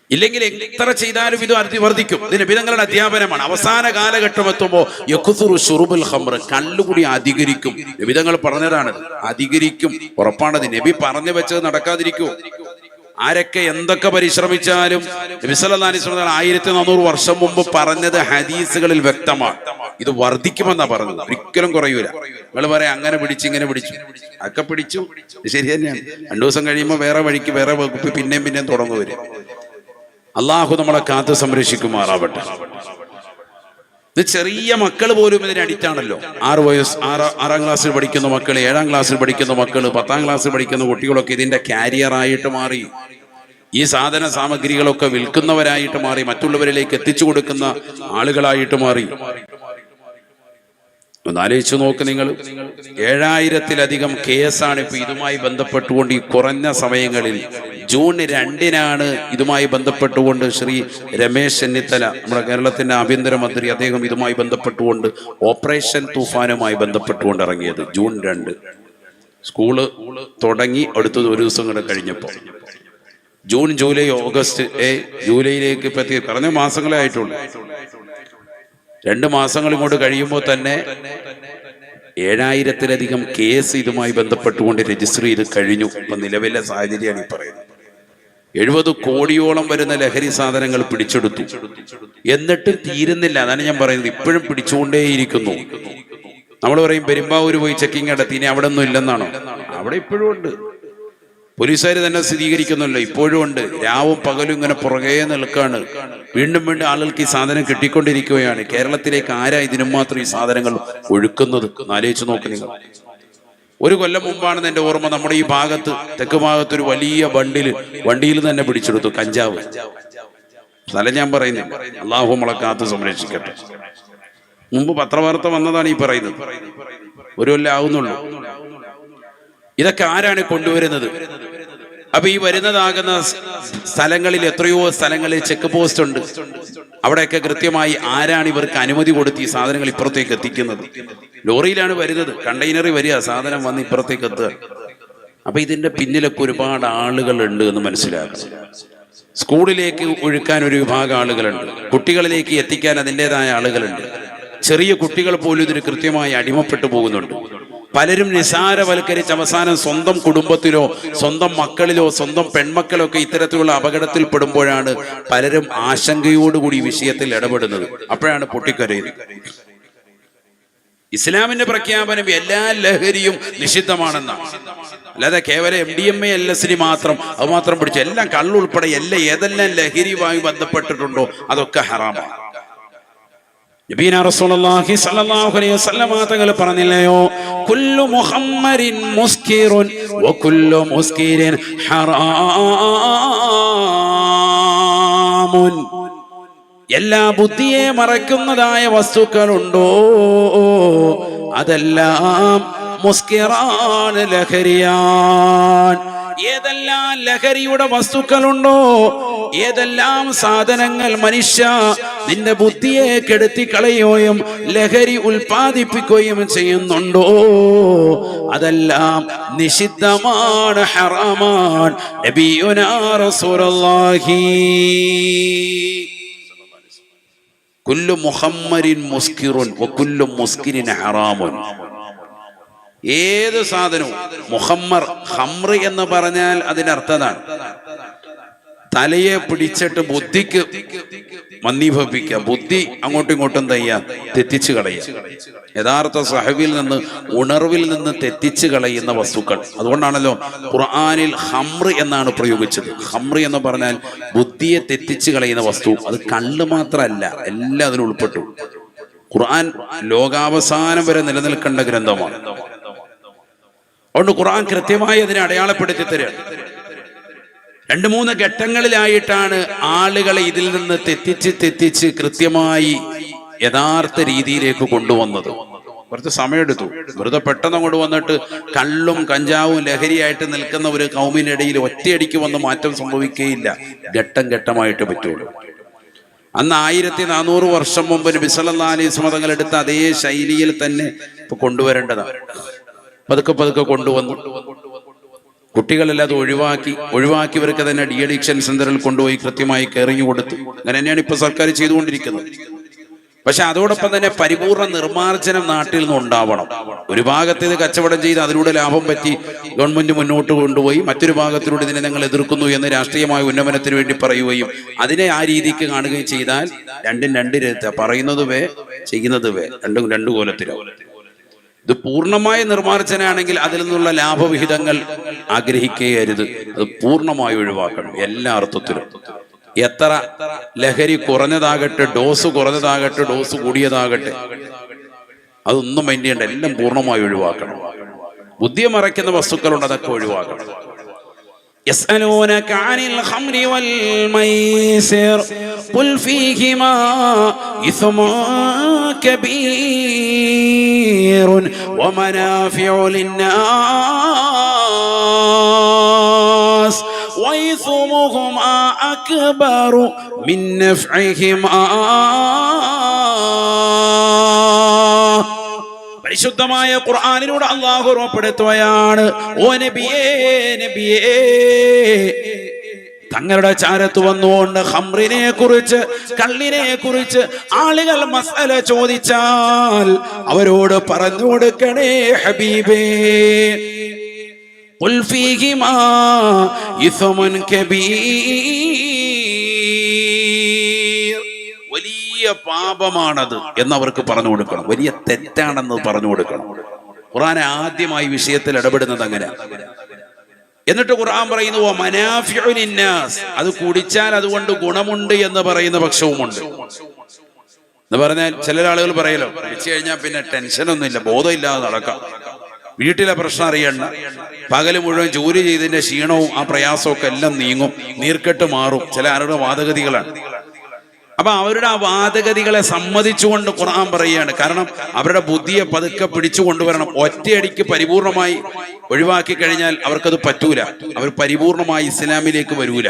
ഇല്ലെങ്കിൽ എത്ര ചെയ്താലും ഇത് വർദ്ധിക്കും. ഇത് നബിതങ്ങളുടെ അധ്യാപനമാണ്. അവസാന കാലഘട്ടം എത്തുമ്പോൾ യക്സുറു ശുറുബുൽ ഖംർ, കള്ളുകൂടി അധികരിക്കും. നബിതങ്ങൾ പറഞ്ഞതാണ്, അധികരിക്കും, ഉറപ്പാണത്. നബി പറഞ്ഞു വെച്ചത് നടക്കാതിരിക്കുമോ? ആരൊക്കെ എന്തൊക്കെ പരിശ്രമിച്ചാലും നബി സല്ലല്ലാഹു അലൈഹി വസല്ലം 1400 വർഷം മുമ്പ് പറഞ്ഞത് ഹദീസുകളിൽ വ്യക്തമാണ്. ഇത് വർദ്ധിക്കുമെന്നാ പറഞ്ഞത്, ഒരിക്കലും കുറയൂല. നിങ്ങൾ പറയാം അങ്ങനെ പിടിച്ചു ഇങ്ങനെ പിടിച്ചു, ഒക്കെ പിടിച്ചു, ശരി തന്നെയാണ്. 2 ദിവസം കഴിയുമ്പോൾ വേറെ വഴിക്ക് വേറെ വകുപ്പ് പിന്നെയും തുടങ്ങുവരും. അള്ളാഹു നമ്മളെ കാത്ത് സംരക്ഷിക്കുമാറാവട്ടെ. ഇത് ചെറിയ മക്കൾ പോലും ഇതിന് അഡിക്റ്റാണല്ലോ. 6 ക്ലാസ്സിൽ പഠിക്കുന്ന മക്കൾ, 7 ക്ലാസ്സിൽ പഠിക്കുന്ന മക്കൾ, 10 ക്ലാസ്സിൽ പഠിക്കുന്ന കുട്ടികളൊക്കെ ഇതിന്റെ കാരിയറായിട്ട് മാറി. ഈ സാധന സാമഗ്രികളൊക്കെ വിൽക്കുന്നവരായിട്ട് മാറി, മറ്റുള്ളവരിലേക്ക് എത്തിച്ചു കൊടുക്കുന്ന ആളുകളായിട്ട് മാറി. ഒന്നാലോചിച്ചു നോക്ക് നിങ്ങൾ. 7000-ലധികം കേസാണ് ഇപ്പൊ ഇതുമായി ബന്ധപ്പെട്ടുകൊണ്ട് ഈ കുറഞ്ഞ സമയങ്ങളിൽ. ജൂൺ 2-നാണ് ഇതുമായി ബന്ധപ്പെട്ടുകൊണ്ട് ശ്രീ രമേശ് ചെന്നിത്തല, നമ്മുടെ കേരളത്തിന്റെ ആഭ്യന്തരമന്ത്രി, അദ്ദേഹം ഇതുമായി ബന്ധപ്പെട്ടുകൊണ്ട് ഓപ്പറേഷൻ തൂഫാനുമായി ബന്ധപ്പെട്ടുകൊണ്ട് ഇറങ്ങിയത്. ജൂൺ 2 സ്കൂള് തുടങ്ങി അടുത്തത് 1 ദിവസം കൂടെ കഴിഞ്ഞപ്പോൾ ജൂൺ, ജൂലൈ, ഓഗസ്റ്റ്, ജൂലൈയിലേക്ക് ഇപ്പൊ പറഞ്ഞ മാസങ്ങളെ ആയിട്ടുള്ളൂ. 2 മാസങ്ങൾ ഇങ്ങോട്ട് കഴിയുമ്പോൾ തന്നെ 7000-ലധികം കേസ് ഇതുമായി ബന്ധപ്പെട്ടുകൊണ്ട് രജിസ്റ്റർ ചെയ്ത് കഴിഞ്ഞു. ഇപ്പൊ നിലവിലെ സാഹചര്യമാണ് ഈ പറയുന്നത്. 70 കോടിയോളം വരുന്ന ലഹരി സാധനങ്ങൾ പിടിച്ചെടുത്തു. എന്നിട്ട് തീരുന്നില്ല. അതാണ് ഞാൻ പറയുന്നത്, ഇപ്പോഴും പിടിച്ചുകൊണ്ടേയിരിക്കുന്നു. നമ്മൾ പറയും പെരുമ്പാവൂർ പോയി ചെക്കിങ് നടത്തി, ഇനി അവിടെ ഒന്നും ഇല്ലെന്നാണോ? അവിടെ ഇപ്പോഴും ഉണ്ട്. പോലീസുകാർ തന്നെ സ്ഥിരീകരിക്കുന്നുണ്ടല്ലോ, ഇപ്പോഴും ഉണ്ട്. രാവും പകലും ഇങ്ങനെ പുറകെ നിൽക്കാണ്. വീണ്ടും ആളുകൾക്ക് ഈ സാധനം കിട്ടിക്കൊണ്ടിരിക്കുകയാണ്. കേരളത്തിലേക്ക് ആരാ ഇതിനും മാത്രം ഈ സാധനങ്ങൾ ഒഴുക്കുന്നത്? ആലോചിച്ച് നോക്ക് നിങ്ങൾ. 1 കൊല്ലം മുമ്പാണെന്ന് എൻ്റെ ഓർമ്മ, നമ്മുടെ ഈ ഭാഗത്ത്, തെക്ക് ഭാഗത്ത് ഒരു വലിയ വണ്ടിയിൽ തന്നെ പിടിച്ചെടുത്തു കഞ്ചാവ്. സ്ഥലം ഞാൻ പറയുന്നില്ല, അള്ളാഹു നമ്മളെ കാത്ത് സംരക്ഷിക്കട്ടെ. മുമ്പ് പത്രവാർത്ത വന്നതാണ് ഈ പറയുന്നത്. 1 കൊല്ലം ആവുന്നുള്ളൂ. ഇതൊക്കെ ആരാണ് കൊണ്ടുവരുന്നത്? അപ്പൊ ഈ വരുന്നതാകുന്ന സ്ഥലങ്ങളിൽ, എത്രയോ സ്ഥലങ്ങളിൽ ചെക്ക് പോസ്റ്റ് ഉണ്ട്. അവിടെയൊക്കെ കൃത്യമായി ആരാണ് ഇവർക്ക് അനുമതി കൊടുത്ത് ഈ സാധനങ്ങൾ ഇപ്പുറത്തേക്ക് എത്തിക്കുന്നത്? ലോറിയിലാണ് വരുന്നത്, കണ്ടെയ്നറിൽ വരിക, സാധനം വന്ന് ഇപ്പുറത്തേക്ക് എത്തുക. അപ്പൊ ഇതിന്റെ പിന്നിലൊക്കെ ഒരുപാട് ആളുകൾ ഉണ്ട് എന്ന് മനസ്സിലാക്കുക. സ്കൂളിലേക്ക് ഒഴുക്കാൻ ഒരു വിഭാഗം ആളുകളുണ്ട്, കുട്ടികളിലേക്ക് എത്തിക്കാൻ അതിൻ്റെതായ ആളുകളുണ്ട്. ചെറിയ കുട്ടികൾ പോലും ഇതിന് കൃത്യമായി അടിമപ്പെട്ടു പോകുന്നുണ്ട്. പലരും നിസാരവൽക്കരിച്ച് അവസാനം സ്വന്തം കുടുംബത്തിലോ സ്വന്തം മക്കളിലോ സ്വന്തം പെൺമക്കളോ ഒക്കെ ഇത്തരത്തിലുള്ള അപകടത്തിൽ പെടുമ്പോഴാണ് പലരും ആശങ്കയോടുകൂടി ഈ വിഷയത്തിൽ ഇടപെടുന്നത്. അപ്പോഴാണ് പൊട്ടിക്കരയുന്നത്. ഇസ്ലാമിന്റെ പ്രഖ്യാപനം എല്ലാ ലഹരിയും നിഷിദ്ധമാണെന്നാണ്. അല്ലാതെ കേവലം MDMA LSD മാത്രം, അത് മാത്രം പിടിച്ചു, എല്ലാം കള്ളുൾപ്പെടെ ഏതെല്ലാം ലഹരിയുമായി ബന്ധപ്പെട്ടിട്ടുണ്ടോ അതൊക്കെ ഹറാമാണ്. നബീന റസൂലുള്ളാഹി സ്വല്ലല്ലാഹു അലൈഹി വസല്ലം തങ്ങൾ പറഞ്ഞില്ലയോ, കുല്ലു മുഹമ്മരിൻ മുസ്കിറുൻ വകുല്ലു മുസ്കിരിൻ ഹറാമുൻ. എല്ലാ ബുദ്ധിയെ മറക്കുന്നതായ വസ്തുക്കളുണ്ടോ അതെല്ലാം മുസ്കിറാൻ, ലഹരിയാൻ. ഏതെല്ലാം ലഹരിയുടെ വസ്തുക്കളുണ്ടോ, ഏതെല്ലാം സാധനങ്ങൾ മനുഷ്യ നിന്റെ ബുദ്ധിയെ കെടുത്തി കളയുകയും ലഹരി ഉൽപ്പാദിപ്പിക്കുകയും ചെയ്യുന്നുണ്ടോ അതെല്ലാം നിഷിദ്ധമാണ്, ഹറാമാണ്. നബിയുനാ റസൂലുള്ളാഹി കുല്ലു മുഹമ്മരിൻ മുസ്കിറുൻ വകുല്ലു മുസ്കിരിൻ ഹറാമുൻ. ഏത് സാധനവും മുഹമ്മർ, ഹംറ് എന്ന് പറഞ്ഞാൽ അതിനർത്ഥതാണ് തലയെ പിടിച്ചിട്ട് ബുദ്ധിക്ക് മന്ദീഭവിക്കുക, ബുദ്ധി അങ്ങോട്ടും ഇങ്ങോട്ടും തെറ്റിച്ചു കളയുക. യഥാർത്ഥ സഹവിൽ നിന്ന്, ഉണർവിൽ നിന്ന് തെറ്റിച്ചു കളയുന്ന വസ്തുക്കൾ. അതുകൊണ്ടാണല്ലോ ഖുർആനിൽ ഹംറ് എന്നാണ് പ്രയോഗിച്ചത്. ഹംറ് എന്ന് പറഞ്ഞാൽ ബുദ്ധിയെ തെറ്റിച്ചു കളയുന്ന വസ്തു. അത് കള്ള് മാത്രമല്ല, എല്ലാം അതിൽ ഉൾപ്പെട്ടു. ഖുർആൻ ലോകാവസാനം വരെ നിലനിൽക്കേണ്ട ഗ്രന്ഥമാണ്. അതുകൊണ്ട് ഖുർആൻ കൃത്യമായി അതിനെ അടയാളപ്പെടുത്തി തരികയാണ്. 2-3 ഘട്ടങ്ങളിലായിട്ടാണ് ആളുകളെ ഇതിൽ നിന്ന് തെറ്റിച്ച് കൃത്യമായി യഥാർത്ഥ രീതിയിലേക്ക് കൊണ്ടുവന്നത്. കുറച്ച് സമയമെടുത്തു. വെറുതെ പെട്ടെന്ന് അങ്ങോട്ട് വന്നിട്ട് കള്ളും കഞ്ചാവും ലഹരിയായിട്ട് നിൽക്കുന്ന ഒരു കൗമിനിടയിൽ ഒറ്റയടിക്ക് വന്ന് മാറ്റം സംഭവിക്കുകയില്ല. ഘട്ടം ഘട്ടമായിട്ട് പറ്റുള്ളൂ. അന്ന് 1400 വർഷം മുമ്പ് നബി സല്ലല്ലാഹു അലൈഹി വസല്ലം തങ്ങൾ എടുത്ത അതേ ശൈലിയിൽ തന്നെ ഇപ്പൊ കൊണ്ടുവരേണ്ടതാണ്. പതുക്കെ കൊണ്ടുവന്നു. കുട്ടികളെല്ലാം അത് ഒഴിവാക്കിയവർക്ക് തന്നെ ഡി അഡിക്ഷൻ സെന്ററിൽ കൊണ്ടുപോയി കൃത്യമായി കെയറിങ് കൊടുത്തു. അങ്ങനെ തന്നെയാണ് ഇപ്പൊ സർക്കാർ ചെയ്തുകൊണ്ടിരിക്കുന്നത്. പക്ഷെ അതോടൊപ്പം തന്നെ പരിപൂർണ നിർമ്മാർജ്ജനം നാട്ടിൽ നിന്ന് ഉണ്ടാവണം. ഒരു ഭാഗത്ത് കച്ചവടം ചെയ്ത് അതിലൂടെ ലാഭം പറ്റി ഗവൺമെന്റ് മുന്നോട്ട് കൊണ്ടുപോയി, മറ്റൊരു ഭാഗത്തിലൂടെ ഇതിനെ ഞങ്ങൾ എതിർക്കുന്നു എന്ന് രാഷ്ട്രീയമായ ഉന്നമനത്തിന് വേണ്ടി പറയുകയും അതിനെ ആ രീതിക്ക് കാണുകയും ചെയ്താൽ രണ്ടും രണ്ട് പറയുന്നത് വേ ചെയ്യുന്നത് വേ രണ്ടും രണ്ടു കോലത്തിലാവും. ഇത് പൂർണ്ണമായ നിർമ്മാർജ്ജനാണെങ്കിൽ അതിൽ നിന്നുള്ള ലാഭവിഹിതങ്ങൾ ആഗ്രഹിക്കുകയരുത്. അത് പൂർണ്ണമായി ഒഴിവാക്കണം എല്ലാ അർത്ഥത്തിലും. എത്ര ലഹരി കുറഞ്ഞതാകട്ടെ, ഡോസ് കുറഞ്ഞതാകട്ടെ, ഡോസ് കൂടിയതാകട്ടെ, അതൊന്നും മൈൻഡ് ചെയ്യണ്ട, എല്ലാം പൂർണ്ണമായി ഒഴിവാക്കണം. ബുദ്ധിയെ മറയ്ക്കുന്ന വസ്തുക്കളുണ്ട്, അതൊക്കെ ഒഴിവാക്കണം. يسألونك عن الخمر والميسر قل فيهما إثم كبير ومنافع للناس وإثمهما أكبر من نفعهما. പരിശുദ്ധമായ ഖുർആനിലൂടെ അല്ലാഹു ഉറപ്പെടുത്തുകയാണ്, ഓ നബിയേ നബിയേ, തങ്ങളുടെ ചാരത്ത് വന്നുകൊണ്ട് ഖംറിനെ കുറിച്ച്, കള്ളിനെ കുറിച്ച് ആളുകൾ മസ്അല ചോദിച്ചാൽ അവരോട് പറഞ്ഞു കൊടുക്കണേ ഹബീബേ, ഖുൽ ഫീഹിമാ ഇസ്മുൻ കബീർ, വലിയ പാപമാണത് എന്നവർക്ക് പറഞ്ഞു കൊടുക്കണം, വലിയ തെറ്റാണെന്ന് പറഞ്ഞു കൊടുക്കണം. ഖുർആൻ ആദ്യമായി വിഷയത്തിൽ ഇടപെടുന്നത് അങ്ങനെ. എന്നിട്ട് ഖുർആൻ പറയുന്നു മനാഫിഉ ലിന്നാസ്, അത് കുടിച്ചാൽ അതുകൊണ്ട് ഗുണമുണ്ട് എന്ന് പറയുന്ന പക്ഷവുമുണ്ട്. എന്ന് പറഞ്ഞാൽ ചില ആളുകൾ പറയലോ, കുടിച്ചു കഴിഞ്ഞാൽ പിന്നെ ടെൻഷനൊന്നുമില്ല, ബോധമില്ലാതെ നടക്കാം, വീട്ടിലെ പ്രശ്നം അറിയണ്ട, പകല് മുഴുവൻ ജോലി ചെയ്തതിന്റെ ക്ഷീണവും ആ പ്രയാസവും ഒക്കെ എല്ലാം നീങ്ങും, നീർക്കെട്ട് മാറും. ചില ആളുടെ വാദഗതികളാണ്. അപ്പൊ അവരുടെ ആ വാദഗതികളെ സമ്മതിച്ചുകൊണ്ട് ഖുർആൻ പറയുകയാണ്. കാരണം അവരുടെ ബുദ്ധിയെ പതുക്കെ പിടിച്ചു കൊണ്ടുവരണം. ഒറ്റയടിക്ക് പരിപൂർണമായി ഒഴിവാക്കി കഴിഞ്ഞാൽ അവർക്കത് പറ്റൂല, അവർ പരിപൂർണമായി ഇസ്ലാമിലേക്ക് വരൂല.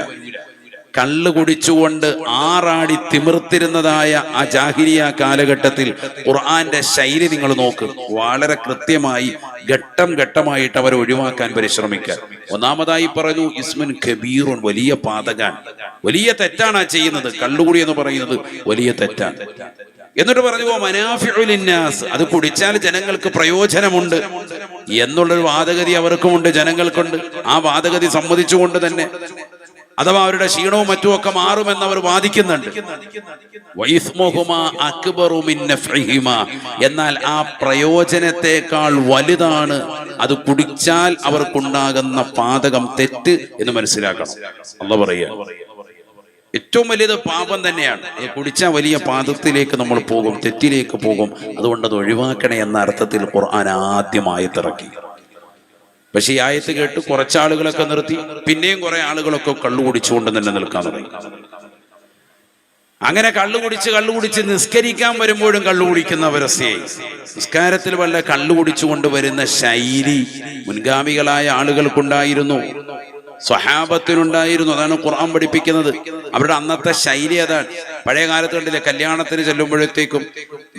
കള്ള് കുടിച്ചുകൊണ്ട് ആറാടി തിമിർത്തിരുന്നതായ ആ ജാഹിലിയ കാലഘട്ടത്തിൽ ഖുർആന്റെ ശൈലി നിങ്ങൾ നോക്ക്. വളരെ കൃത്യമായി ഘട്ടം ഘട്ടമായിട്ട് അവരെ ഒഴിവാക്കാൻ പരിശ്രമിക്കുക. ഒന്നാമതായി പറഞ്ഞു ഇസ്മുൻ കബീറുൻ, വലിയ പാതകാൻ, വലിയ തെറ്റാണ് ആ ചെയ്യുന്നത്. കള്ളുകുടി എന്ന് പറയുന്നത് വലിയ തെറ്റാണ്. എന്നിട്ട് പറഞ്ഞു മനാഫിഉ ലിന്നാസ്, അത് കുടിച്ചാൽ ജനങ്ങൾക്ക് പ്രയോജനമുണ്ട് എന്നുള്ളൊരു വാദഗതി അവർക്കുമുണ്ട്, ജനങ്ങൾക്കുണ്ട്. ആ വാദഗതി സമ്മതിച്ചുകൊണ്ട് തന്നെ അഥവാ അവരുടെ ക്ഷീണവും മറ്റുമൊക്കെ മാറുമെന്ന് അവർ വാദിക്കുന്നുണ്ട്. എന്നാൽ ആ പ്രയോജനത്തെക്കാൾ വലുതാണ് അത് കുടിച്ചാൽ അവർക്കുണ്ടാകുന്ന പാതകം, തെറ്റ് എന്ന് മനസ്സിലാക്കണം. അല്ലാഹു പറയുക, ഏറ്റവും വലിയത് പാപം തന്നെയാണ്. കുടിച്ചാൽ വലിയ പാപത്തിലേക്ക് നമ്മൾ പോകും, തെറ്റിലേക്ക് പോകും. അതുകൊണ്ട് അത് ഒഴിവാക്കണേ എന്ന അർത്ഥത്തിൽ ഖുർആൻ ആദ്യമായി ഇറക്കി. പക്ഷെ ഈ ആയത്ത് കേട്ട് കുറച്ചാളുകളൊക്കെ നിർത്തി, പിന്നെയും കുറെ ആളുകളൊക്കെ കള്ളു കുടിച്ചുകൊണ്ട് തന്നെ നിൽക്കാൻ തുടങ്ങി. അങ്ങനെ കള്ളുകുടിച്ച് നിസ്കരിക്കാൻ വരുമ്പോഴും കള്ളു കുടിക്കുന്ന അവരസ്ഥയായി. നിസ്കാരത്തിൽ വല്ല കള്ളു കുടിച്ചുകൊണ്ട് വരുന്ന ശൈലി മുൻഗാമികളായ ആളുകൾക്കുണ്ടായിരുന്നു, സ്വഹാബത്തിനുണ്ടായിരുന്നു. അതാണ് ഖുർആൻ പഠിപ്പിക്കുന്നത്. അവരുടെ അന്നത്തെ ശൈലി അതാണ്. പഴയ കാലത്ത് കണ്ടില്ലേ, കല്യാണത്തിന് ചെല്ലുമ്പോഴത്തേക്കും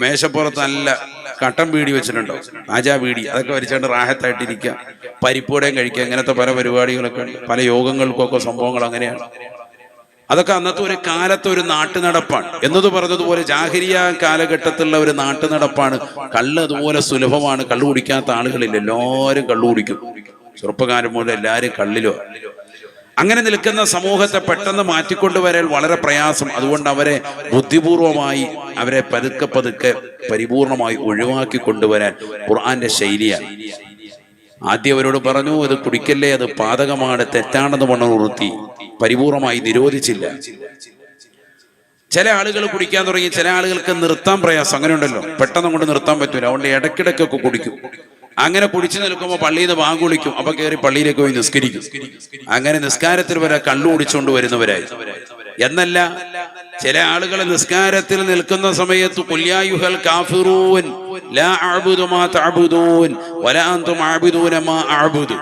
മേശപ്പുറത്ത് നല്ല കട്ടൻ ബീഡി വെച്ചിട്ടുണ്ടോ, ആജാ ബീഡി, അതൊക്കെ വലിച്ചുകൊണ്ട് റാഹത്തായിട്ടിരിക്കുക, പരിപ്പൂടെയും കഴിക്കുക. അങ്ങനത്തെ പല പരിപാടികളൊക്കെ ഉണ്ട്, പല യോഗങ്ങൾക്കൊക്കെ സംഭവങ്ങൾ അങ്ങനെയാണ്. അതൊക്കെ അന്നത്തെ ഒരു കാലത്തെ ഒരു നാട്ടുനടപ്പാണ്. എന്നത് പറഞ്ഞതുപോലെ ജാഹിലിയ കാലഘട്ടത്തിലുള്ള ഒരു നാട്ടുനടപ്പാണ്. കള്ള് അതുപോലെ സുലഭമാണ്. കള്ളു കുടിക്കാത്ത ആളുകളില്ല, എല്ലാവരും കള്ളു കുടിക്കും. ചെറുപ്പക്കാരൻ മുതൽ എല്ലാവരും കള്ളിലോ. അങ്ങനെ നിൽക്കുന്ന സമൂഹത്തെ പെട്ടെന്ന് മാറ്റിക്കൊണ്ടുവരാൻ വളരെ പ്രയാസം. അതുകൊണ്ട് അവരെ ബുദ്ധിപൂർവമായി അവരെ പതുക്കെ പതുക്കെ പരിപൂർണമായി ഒഴിവാക്കി കൊണ്ടുവരാൻ ഖുർആന്റെ ശൈലിയാണ്. ആദ്യം അവരോട് പറഞ്ഞു, ഇത് കുടിക്കല്ലേ, അത് പാതകമാണ്, തെറ്റാണെന്ന് ഉണർത്തി പരിപൂർണമായി നിരോധിച്ചില്ല. ചില ആളുകൾ കുടിക്കാൻ തുടങ്ങി, ചില ആളുകൾക്ക് നിർത്താൻ പ്രയാസം. അങ്ങനെ ഉണ്ടല്ലോ, പെട്ടെന്ന് കൊണ്ട് നിർത്താൻ പറ്റൂല. അതുകൊണ്ട് ഇടയ്ക്കിടയ്ക്കൊക്കെ കുടിക്കും. അങ്ങനെ കുടിച്ചു നിൽക്കുമ്പോൾ പള്ളിയിൽ നിന്ന് ബാങ്ക് വിളിക്കും, അപ്പൊ കയറി പള്ളിയിലേക്ക് പോയി നിസ്കരിക്കും. അങ്ങനെ നിസ്കാരത്തിൽ വരെ കള്ളു കുടിച്ചുകൊണ്ട് വരുന്നവരായി. എന്നല്ല, ചില ആളുകൾ നിസ്കാരത്തിൽ നിൽക്കുന്ന സമയത്ത് ഖുൽ യാ അയ്യുഹൽ കാഫിറൂൻ ലാ അഅ്ബുദു മാ തഅ്ബുദൂൻ വലാ അൻതും അഅ്ബുദൂന മാ അഅ്ബുദു.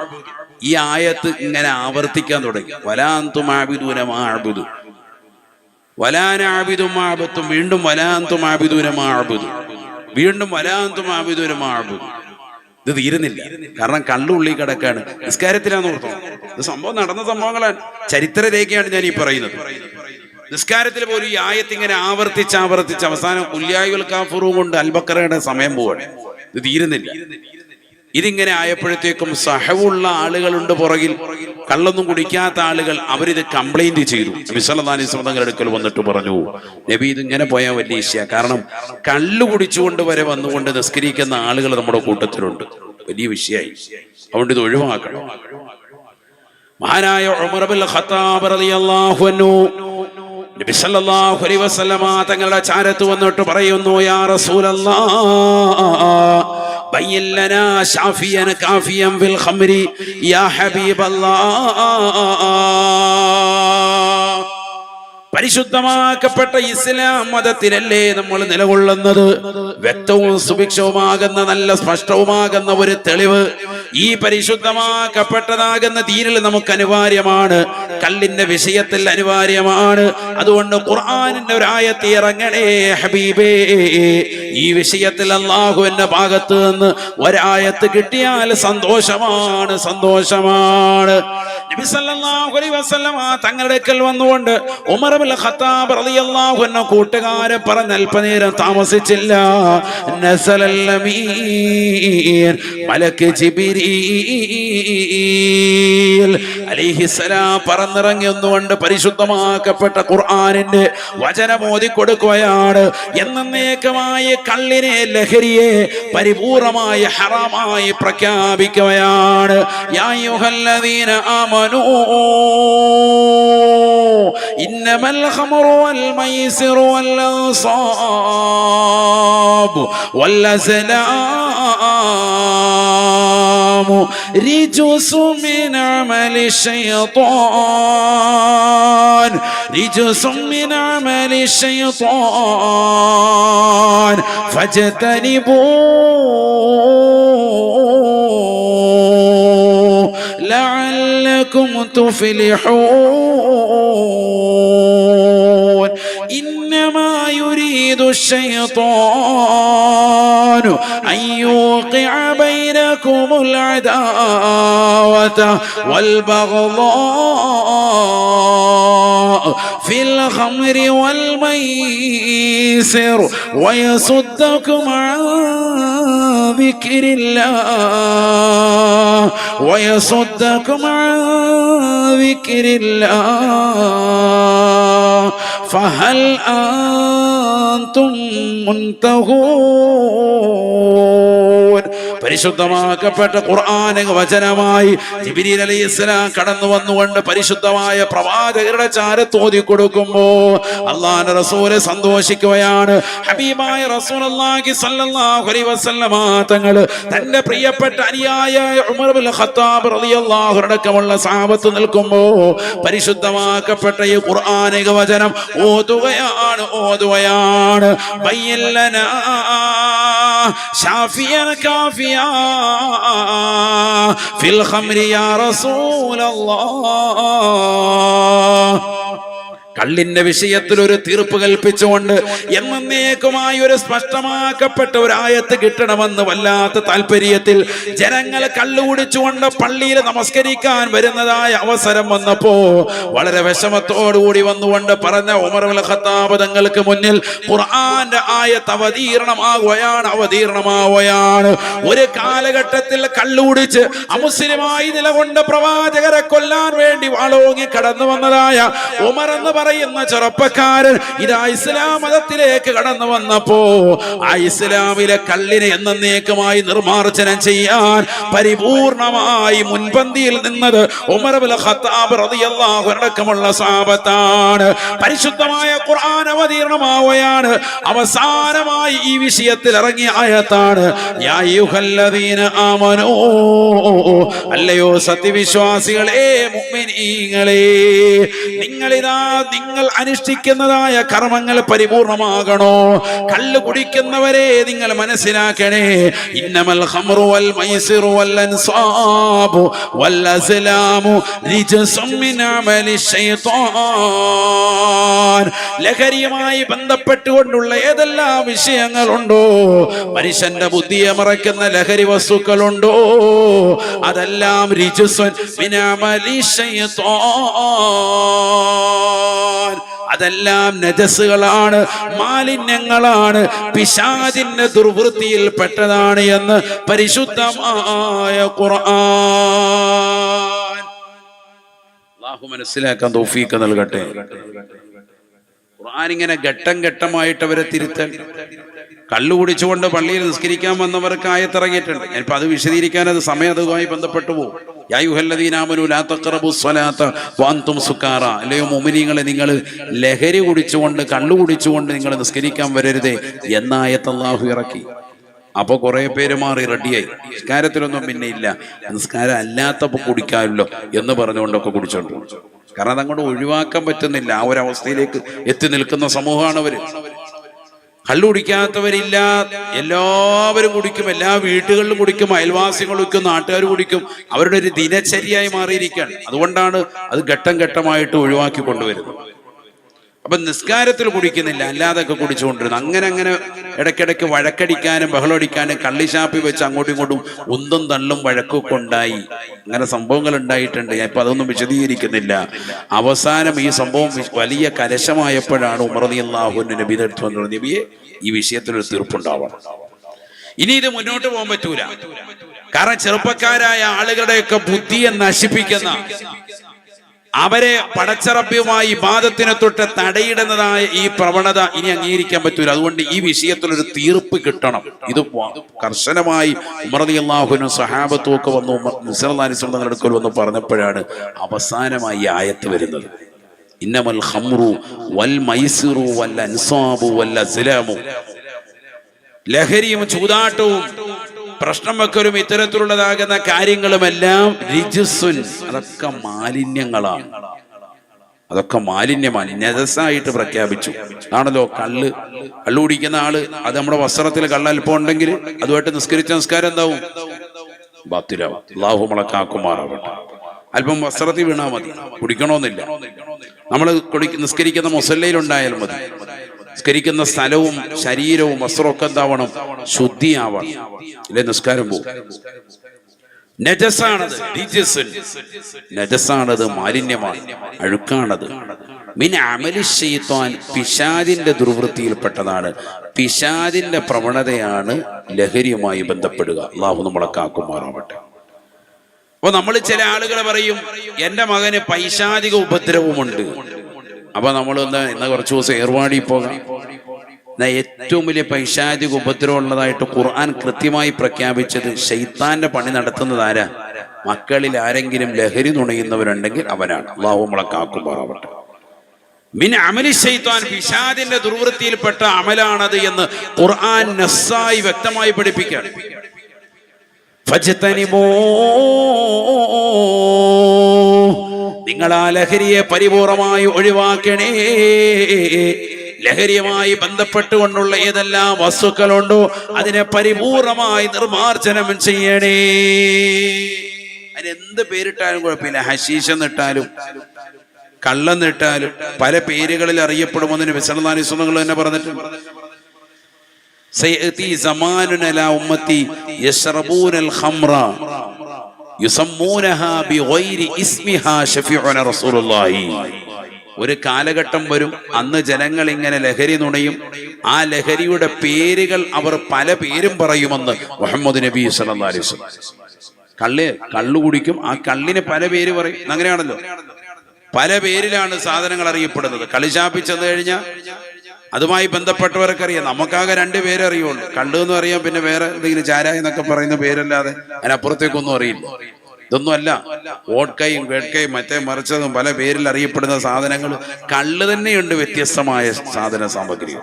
ഈ ആയത്ത് ഇങ്ങനെ ആവർത്തിക്കാൻ തുടങ്ങി. വലാ അൻതും അഅ്ബുദൂന മാ അഅ്ബുദു വലാ നഅ്ബുദു മാ അഅ്ബദും, വീണ്ടും വലാ അൻതും അഅ്ബുദൂന മാ അഅ്ബുദു, വീണ്ടും വലാ അൻതും അഅ്ബുദൂന മാ അഅ്ബുദു. ഇത് തീരുന്നില്ല. കാരണം കള്ളുള്ളി കിടക്കാണ്, നിസ്കാരത്തിലാന്ന് ഓർത്തോ. ഇത് സംഭവം നടന്ന സംഭവങ്ങളാണ്, ചരിത്രരേഖയാണ് ഞാൻ ഈ പറയുന്നത്. നിസ്കാരത്തിൽ പോലും ഈ ആയത്ത് ഇങ്ങനെ ആവർത്തിച്ച് അവസാനം കുല്യായുൽ കാഫിറൂൻ കൊണ്ട് അൽബക്കറയുടെ സമയം പോവാണ്, ഇത് തീരുന്നില്ല. ഇതിങ്ങനെ ആയപ്പോഴത്തേക്കും സഹവുള്ള ആളുകളുണ്ട് പുറകിൽ, കള്ളൊന്നും കുടിക്കാത്ത ആളുകൾ, അവരിത് കംപ്ലൈന്റ് ചെയ്തു. നബി സല്ലല്ലാഹു അലൈഹി വസല്ലം തങ്ങളുടെ അടുക്കൽ വന്നിട്ട് പറഞ്ഞു, നബി ഇതിങ്ങനെ പോയാൽ വലിയ വിഷയ, കാരണം കള്ളു കുടിച്ചുകൊണ്ട് വരെ വന്നുകൊണ്ട് നിസ്കരിക്കുന്ന ആളുകൾ നമ്മുടെ കൂട്ടത്തിലുണ്ട്, വലിയ വിഷയമായി, അതുകൊണ്ട് ഇത് ഒഴിവാക്കണം. മഹാനായ ഉമർ ഇബ്നുൽ ഖത്താബ് റളിയല്ലാഹു അൻഹു നബി സല്ലല്ലാഹു അലൈഹി വസല്ലമ തങ്ങളുടെ ചാരത്ത് വന്നിട്ട് പറയുന്നു, യാ റസൂലല്ലാഹ് ബയ്യിൻ ലനാ ശാഫിയൻ കാഫിയൻ ഫിൽ ഖംരി യാ ഹബീബല്ലാഹ്. പരിശുദ്ധമാക്കപ്പെട്ട ഇസ്ലാം മതത്തിലല്ലേ നമ്മൾ നിലകൊള്ളുന്നത്? വ്യക്തവും സുഭിക്ഷവുമാകുന്ന നല്ല സ്പഷ്ടവുമാകുന്ന ഒരു തെളിവ് ഈ പരിശുദ്ധമാക്കപ്പെട്ടതാകുന്ന ദീനിൽ നമുക്ക് അനിവാര്യമാണ്, കള്ളിന്റെ വിഷയത്തിൽ അനിവാര്യമാണ്. അതുകൊണ്ട് ഖുർആനിന്റെ ഒരു ആയത്ത് ഇറങ്ങണേ ഹബീബേ, ഈ വിഷയത്തിൽ അല്ലാഹുവിന്റെ ഭാഗത്ത് നിന്ന് ഒരായത്ത് കിട്ടിയാൽ സന്തോഷമാണ്, സന്തോഷമാണ്. നബി സല്ലല്ലാഹു അലൈഹി വസല്ലം തങ്ങളുടെ അടുക്കൽ വന്നുകൊണ്ട് ഉമർ ഇബ്നുൽ ഖത്താബ് റളിയല്ലാഹു അൻഹു കൂട്ടുകാരെ പറഞ്ഞ് അല്പനേരം താമസിച്ചില്ല. നസലൽ അമീൻ മലക്ക് ജിബ്രീൽ അലൈഹിസ്സലാം പറന്നിറങ്ങി ഒന്നുകൊണ്ട് പരിശുദ്ധമാക്കപ്പെട്ട ഖുർആനിന്റെ വചനം ഓതി കൊടുക്കുകയാണ്. എന്നേക്കമായി കള്ളിനെ, ലഹരിയെ പരിപൂർണമായി ഹറാമായി പ്രഖ്യാപിക്കുകയാണ്. യാ അയ്യുഹല്ലദീന ആമനൂ ഇന്നമൽ ഖമറു വൽ മൈസിറു വൽ അൻസാബു വൽ അസ്ലാമു റിജ്സു മിൻ അമലി ശൈത്വാൻ, റിജ്സു മിൻ അമലി ശൈത്വാൻ ഫജ്തനിബൂ ലഅല്ലകും തുഫ്ലിഹൂൻ. إنما يريد الشيطان أن يوقع بينكم العداوة والبغضاء في الخمر والميسر ويصدكم عن ذكر الله ويصدكم عن ذكر الله فهل أنتم منتهون. പരിശുദ്ധമാക്കപ്പെട്ട ഖുർആൻ വചനമായി ജിബ്രീൽ അലൈഹിസ്സലാം കടന്നു വന്നുകൊണ്ട് പരിശുദ്ധമായ പ്രവാചകരുടെ ചാരത്ത് ഓതി കൊടുക്കുമ്പോ അല്ലാഹുവിന്റെ റസൂൽ സന്തോഷിക്കുകയാണ്. ഹബീബായ റസൂലുള്ളാഹി സ്വല്ലല്ലാഹു അലൈഹി വസല്ലമ തങ്ങൾ തന്റെ പ്രിയപ്പെട്ട അനുയായ ഉമർ ഇബ്നുൽ ഖത്താബ് റളിയല്ലാഹു അൻഹുടക്കമുള്ള സഹാബത്ത് നിൽക്കുമ്പോ പരിശുദ്ധമാക്കപ്പെട്ട ഈ ഖുർആനിക വചനം ഓതുകയാണ്. ബയ്യിൻ ലനാ ശാഫിയൻ കാഫിയ ഫിൽ ഖംരി യാ റസൂലല്ലാഹ്. കള്ളിന്റെ വിഷയത്തിൽ ഒരു തീർപ്പ് കൽപ്പിച്ചുകൊണ്ട് എന്നേക്കുമായി ഒരു സ്പഷ്ടമാക്കപ്പെട്ട ഒരു ആയത്ത് കിട്ടണമെന്ന് വല്ലാത്ത താല്പര്യത്തിൽ ജനങ്ങൾ കള്ളു കുടിച്ചുകൊണ്ട് പള്ളിയിൽ നമസ്കരിക്കാൻ വരുന്നതായ അവസരം വന്നപ്പോ വളരെ വിഷമത്തോടുകൂടി വന്നുകൊണ്ട് പറഞ്ഞ ഉമർ ഇബ്നുൽ ഖത്താബ് തങ്ങൾക്ക് മുന്നിൽ ഖുർആന്റെ ആയത്ത് അവതീർണമാവുകയാണ്. ഒരു കാലഘട്ടത്തിൽ കള്ളു കുടിച്ച് അമുസ്ലിമായി നിലകൊണ്ട് പ്രവാചകരെ കൊല്ലാൻ വേണ്ടി വാളോങ്ങി കടന്നു വന്നതായ ഉമർ എന്ന് പറയുന്ന ചെറുപ്പക്കാരൻ ഇതാ ഇസ്ലാം മതത്തിലേക്ക് കടന്നു വന്നപ്പോ ആ ഇസ്ലാമിലെ കള്ളിനെ എന്നേക്കുമായി നിർമാർജനം ചെയ്യാൻ പരിപൂർണമായി മുൻപന്തിയിൽ നിന്നത് ഉമർ ഇബ്നുൽ ഖത്താബ് റളിയല്ലാഹു അൻഹു അടക്കമുള്ള സഹാബത്താണ്. പരിശുദ്ധമായ ഖുർആൻ അവതീർണമാവുകയാണ്. അവസാനമായി ഈ വിഷയത്തിൽ ഇറങ്ങിയ ആയത്താണ് യാ അയ്യുഹല്ലദീന ആമനൂ, അല്ലയോ സത്യവിശ്വാസികളെ, മുഅ്മിനീങ്ങളെ, നിങ്ങൾ അനുഷ്ഠിക്കുന്നതായ കർമ്മങ്ങൾ പരിപൂർണമാകണോ? കള്ള് കുടിക്കുന്നവരെ നിങ്ങൾ മനസ്സിലാക്കണേ. ഇന്നമൽ ഖംറു വൽ മൈസിറു വൽ അൻസാബു വൽ അസ്ലാമു റിജ്സും മിൻ അമലി ശൈത്വാൻ. ലഹരിയുമായി ബന്ധപ്പെട്ടുകൊണ്ടുള്ള ഏതെല്ലാം വിഷയങ്ങളുണ്ടോ, മനുഷ്യന്റെ ബുദ്ധിയെ മറയ്ക്കുന്ന ലഹരി വസ്തുക്കളുണ്ടോ, അതെല്ലാം റിജ്സുൻ മിൻ അമലി ശൈത്വാൻ, അതെല്ലാം നജസുകളാണ്, മാലിന്യങ്ങളാണ്, പിശാചിന്റെ ദുർവൃത്തിയിൽ പെട്ടതാണ് എന്ന് പരിശുദ്ധമായ ഖുർആൻ. അല്ലാഹു മനസ്സിലാക്കാൻ തൗഫീഖ് നൽകട്ടെ. ഖുർആൻ ഇങ്ങനെ ഘട്ടം ഘട്ടമായിട്ട് അവരെ തിരുത്തൽ. കള്ളു കുടിച്ചുകൊണ്ട് പള്ളിയിൽ നിസ്കരിക്കാൻ വന്നവർക്ക് ആയത്തിറങ്ങിയിട്ടുണ്ട്. ഞാനിപ്പോൾ അത് വിശദീകരിക്കാൻ അത് സമയം അതുമായി ബന്ധപ്പെട്ടു പോകും. യാ അയ്യുഹല്ലദീന ആമനൂ ലാ തഖറബുസ് സ്വലാത്ത വഅൻതും സുകാറ. അല്ലയോ മുഅ്മിനീങ്ങളെ, നിങ്ങൾ ലഹരി കുടിച്ചുകൊണ്ട് കള്ളു കുടിച്ചുകൊണ്ട് നിങ്ങൾ നിസ്കരിക്കാൻ വരരുതേ എന്ന ആയത്ത് അല്ലാഹു ഇറക്കി. അപ്പൊ കുറെ പേര് മാറി റെഡിയായി. നിസ്കാരത്തിലൊന്നും പിന്നെ ഇല്ല, നിസ്കാരം അല്ലാത്തപ്പോ കുടിക്കാമല്ലോ എന്ന് പറഞ്ഞുകൊണ്ടൊക്കെ കുടിച്ചോണ്ട്. കാരണം അതങ്ങോട്ട് ഒഴിവാക്കാൻ പറ്റുന്നില്ല. ആ ഒരു അവസ്ഥയിലേക്ക് എത്തി നിൽക്കുന്ന സമൂഹമാണ് അവര്. കള്ളു കുടിക്കാത്തവരില്ല, എല്ലാവരും കുടിക്കും, എല്ലാ വീട്ടുകളിലും കുടിക്കും, അയൽവാസികൾ കുടിക്കും, നാട്ടുകാർ കുടിക്കും. അവരുടെ ഒരു ദിനചര്യയായി മാറിയിരിക്കുകയാണ്. അതുകൊണ്ടാണ് അത് ഘട്ടം ഘട്ടമായിട്ട് ഒഴിവാക്കി കൊണ്ടുവരുന്നത്. അപ്പൊ നിസ്കാരത്തിൽ കുടിക്കുന്നില്ല, അല്ലാതൊക്കെ കുടിച്ചുകൊണ്ടിരുന്നു. അങ്ങനെ ഇടയ്ക്കിടയ്ക്ക് വഴക്കടിക്കാനും ബഹളടിക്കാനും കള്ളിശാപ്പി വെച്ച് അങ്ങോട്ടും ഇങ്ങോട്ടും ഉന്തും തള്ളും വഴക്കൊക്കെ ഉണ്ടായി. അങ്ങനെ സംഭവങ്ങൾ ഉണ്ടായിട്ടുണ്ട്. ഞാൻ ഇപ്പൊ അതൊന്നും വിശദീകരിക്കുന്നില്ല. അവസാനം ഈ സംഭവം വലിയ കലശമായപ്പോഴാണ് ഉമർ റളിയല്ലാഹു അൻഹു നബിയുടെ അടുത്ത് വന്നത്, നബിയെ, ഈ വിഷയത്തിലൊരു തീർപ്പുണ്ടാവണം. ഇനി ഇത് മുന്നോട്ട് പോകാൻ പറ്റൂല. കാരണം ചെറുപ്പക്കാരായ ആളുകളുടെയൊക്കെ ബുദ്ധിയെ നശിപ്പിക്കുന്ന, അവരെ പടച്ചറബ്ബുമായി ഇബാദത്തിനെ തൊട്ട് തടയിടുന്നതായ ഈ പ്രവണത ഇനി അംഗീകരിക്കാൻ പറ്റൂല. അതുകൊണ്ട് ഈ വിഷയത്തിലൊരു തീർപ്പ് കിട്ടണം. ഇത് കർശനമായി ഉമർ റളിയല്ലാഹു അൻഹു സഹാബത്തും ഒക്കെ വന്നു നബി സല്ലല്ലാഹു അലൈഹി വസല്ലം അടുക്കൽ വന്ന് പറഞ്ഞപ്പോഴാണ് അവസാനമായി ആയത്ത് വരുന്നത്. ഇന്നമൽ ഖംറു വൽ മൈസിറു വൽ അൻസാബു വൽ അസ്ലാമു. ലഹരിയും ചൂതാട്ടവും പ്രശ്നം വെക്കലും ഇത്തരത്തിലുള്ളതാകുന്ന കാര്യങ്ങളുമെല്ലാം റിജ്സുൻ, അതൊക്കെ മാലിന്യങ്ങളാണ്. അതൊക്കെ മാലിന്യമാണ്, നജസായിട്ട് പ്രഖ്യാപിച്ചു. ആണല്ലോ കള്ള് കുടിക്കുന്ന ആള്, അത് നമ്മുടെ വസ്ത്രത്തിൽ കള്ളൽപ്പം ഉണ്ടെങ്കിൽ അതുമായിട്ട് നിസ്കരിച്ച നിസ്കാരം എന്താവും? ബാത്തിലാവും. അല്ലാഹു മലക്കാക്കുമാറാവട്ടെ. അല്പം വസ്ത്രത്തിൽ വീണാൽ മതി, കുടിക്കണമെന്നില്ല. നമ്മൾ നിസ്കരിക്കുന്ന മുസല്ലയിലുണ്ടായാൽ മതി. നിസ്കരിക്കുന്ന സ്ഥലവും ശരീരവും വസ്ത്രമൊക്കെ എന്താവണം? ശുദ്ധിയാവണം. ഇല്ലേ നിസ്കാരം പോകും. നജസാണത്, നജസാണത്, മാലിന്യമാണ്, അഴുക്കാണത്. മിൻ അമലി ശൈത്താൻ, പിശാചിന്റെ ദുർവൃത്തിയിൽപ്പെട്ടതാണ്. പിശാചിന്റെ പ്രവണതയാണ് ലഹരിയുമായി ബന്ധപ്പെടുക. അല്ലാഹു നമ്മളെ കാക്കുമാറാവട്ടെ. അപ്പൊ നമ്മൾ ചില ആളുകൾ പറയും, എന്റെ മകന് പൈശാചിക ഉപദ്രവമുണ്ട്. അപ്പൊ നമ്മൾ ഇന്ന് കുറച്ച് ദിവസം ഏർവാടി പോകാം. ഏറ്റവും വലിയ പൈശാചിക ഉപദ്രവം ഉള്ളതായിട്ട് ഖുർആൻ കൃത്യമായി പ്രഖ്യാപിച്ചത് ശൈത്താന്റെ പണി നടത്തുന്നത് ആരാ? മക്കളിൽ ആരെങ്കിലും ലഹരി നുണയുന്നവരുണ്ടെങ്കിൽ അവനാണ്. അല്ലാഹു നമ്മളെ കാക്കുമാറാവട്ടെ. മിൻ അമലി ശൈത്താൻ, പിശാചിന്റെ ദുർവൃത്തിയിൽപ്പെട്ട അമലാണത് എന്ന് ഖുർആൻ നസ്സായി വ്യക്തമായി പഠിപ്പിക്കുകയാണ്. ഫജ്തനിബൂ, നിങ്ങൾ ആ ലഹരിയെ പരിപൂർണമായി ഒഴിവാക്കണേ. ലഹരിയുമായി ബന്ധപ്പെട്ടുകൊണ്ടുള്ള ഏതെല്ലാം വസ്തുക്കളുണ്ടോ അതിനെ പരിപൂർണമായി നിർമാർജനം ചെയ്യണേ. അതിനെന്ത് പേരിട്ടാലും കുഴപ്പമില്ല. ഹശീഷ് എന്നിട്ടാലും കള്ളെന്നിട്ടാലും പല പേരുകളിൽ അറിയപ്പെടുമെന്ന് നബി സല്ലല്ലാഹു അലൈഹി വസല്ലം തന്നെ പറഞ്ഞിട്ടുണ്ട്. സയഅതി സമാനുന ലാ ഉമ്മത്തി യശ്റബൂനൽ ഖംറ യുസമ്മൂനഹാ ബിഗൈരി ഇസ്മിഹാ ശഫീഉന റസൂലുള്ളാഹി. ഒരു കാലഘട്ടം വരും, അന്ന് ജനങ്ങൾ ഇങ്ങനെ ലഹരി നുണയും. ആ ലഹരിയുടെ പേരുകൾ അവർ പല പേരും പറയുമെന്ന് മുഹമ്മദ് നബി സല്ലല്ലാഹു അലൈഹി വസല്ലം. കള്ളു കുടിക്കും, ആ കള്ളിന് പല പേര് പറയും. അങ്ങനെയാണല്ലോ, പല പേരിലാണ് സാധനങ്ങൾ അറിയപ്പെടുന്നത്. കളിശാപ്പി ചെന്ന് കഴിഞ്ഞാൽ അതുമായി ബന്ധപ്പെട്ടവരൊക്കെ അറിയാം. നമുക്കാകെ 2 പേരെ അറിയുള്ളൂ. കള്ളു എന്ന് അറിയാം, പിന്നെ വേറെ എന്തെങ്കിലും ചാരായ എന്നൊക്കെ പറയുന്ന പേരല്ലാതെ അതിനപ്പുറത്തേക്കൊന്നും അറിയില്ല. ഇതൊന്നും അല്ല. വോഡ്കയും ഗഡ്കയും മറ്റേ മറിച്ചതും പല പേരിൽ അറിയപ്പെടുന്ന സാധനങ്ങൾ. കള്ള് തന്നെയുണ്ട് വ്യത്യസ്തമായ സാധന സാമഗ്രികൾ.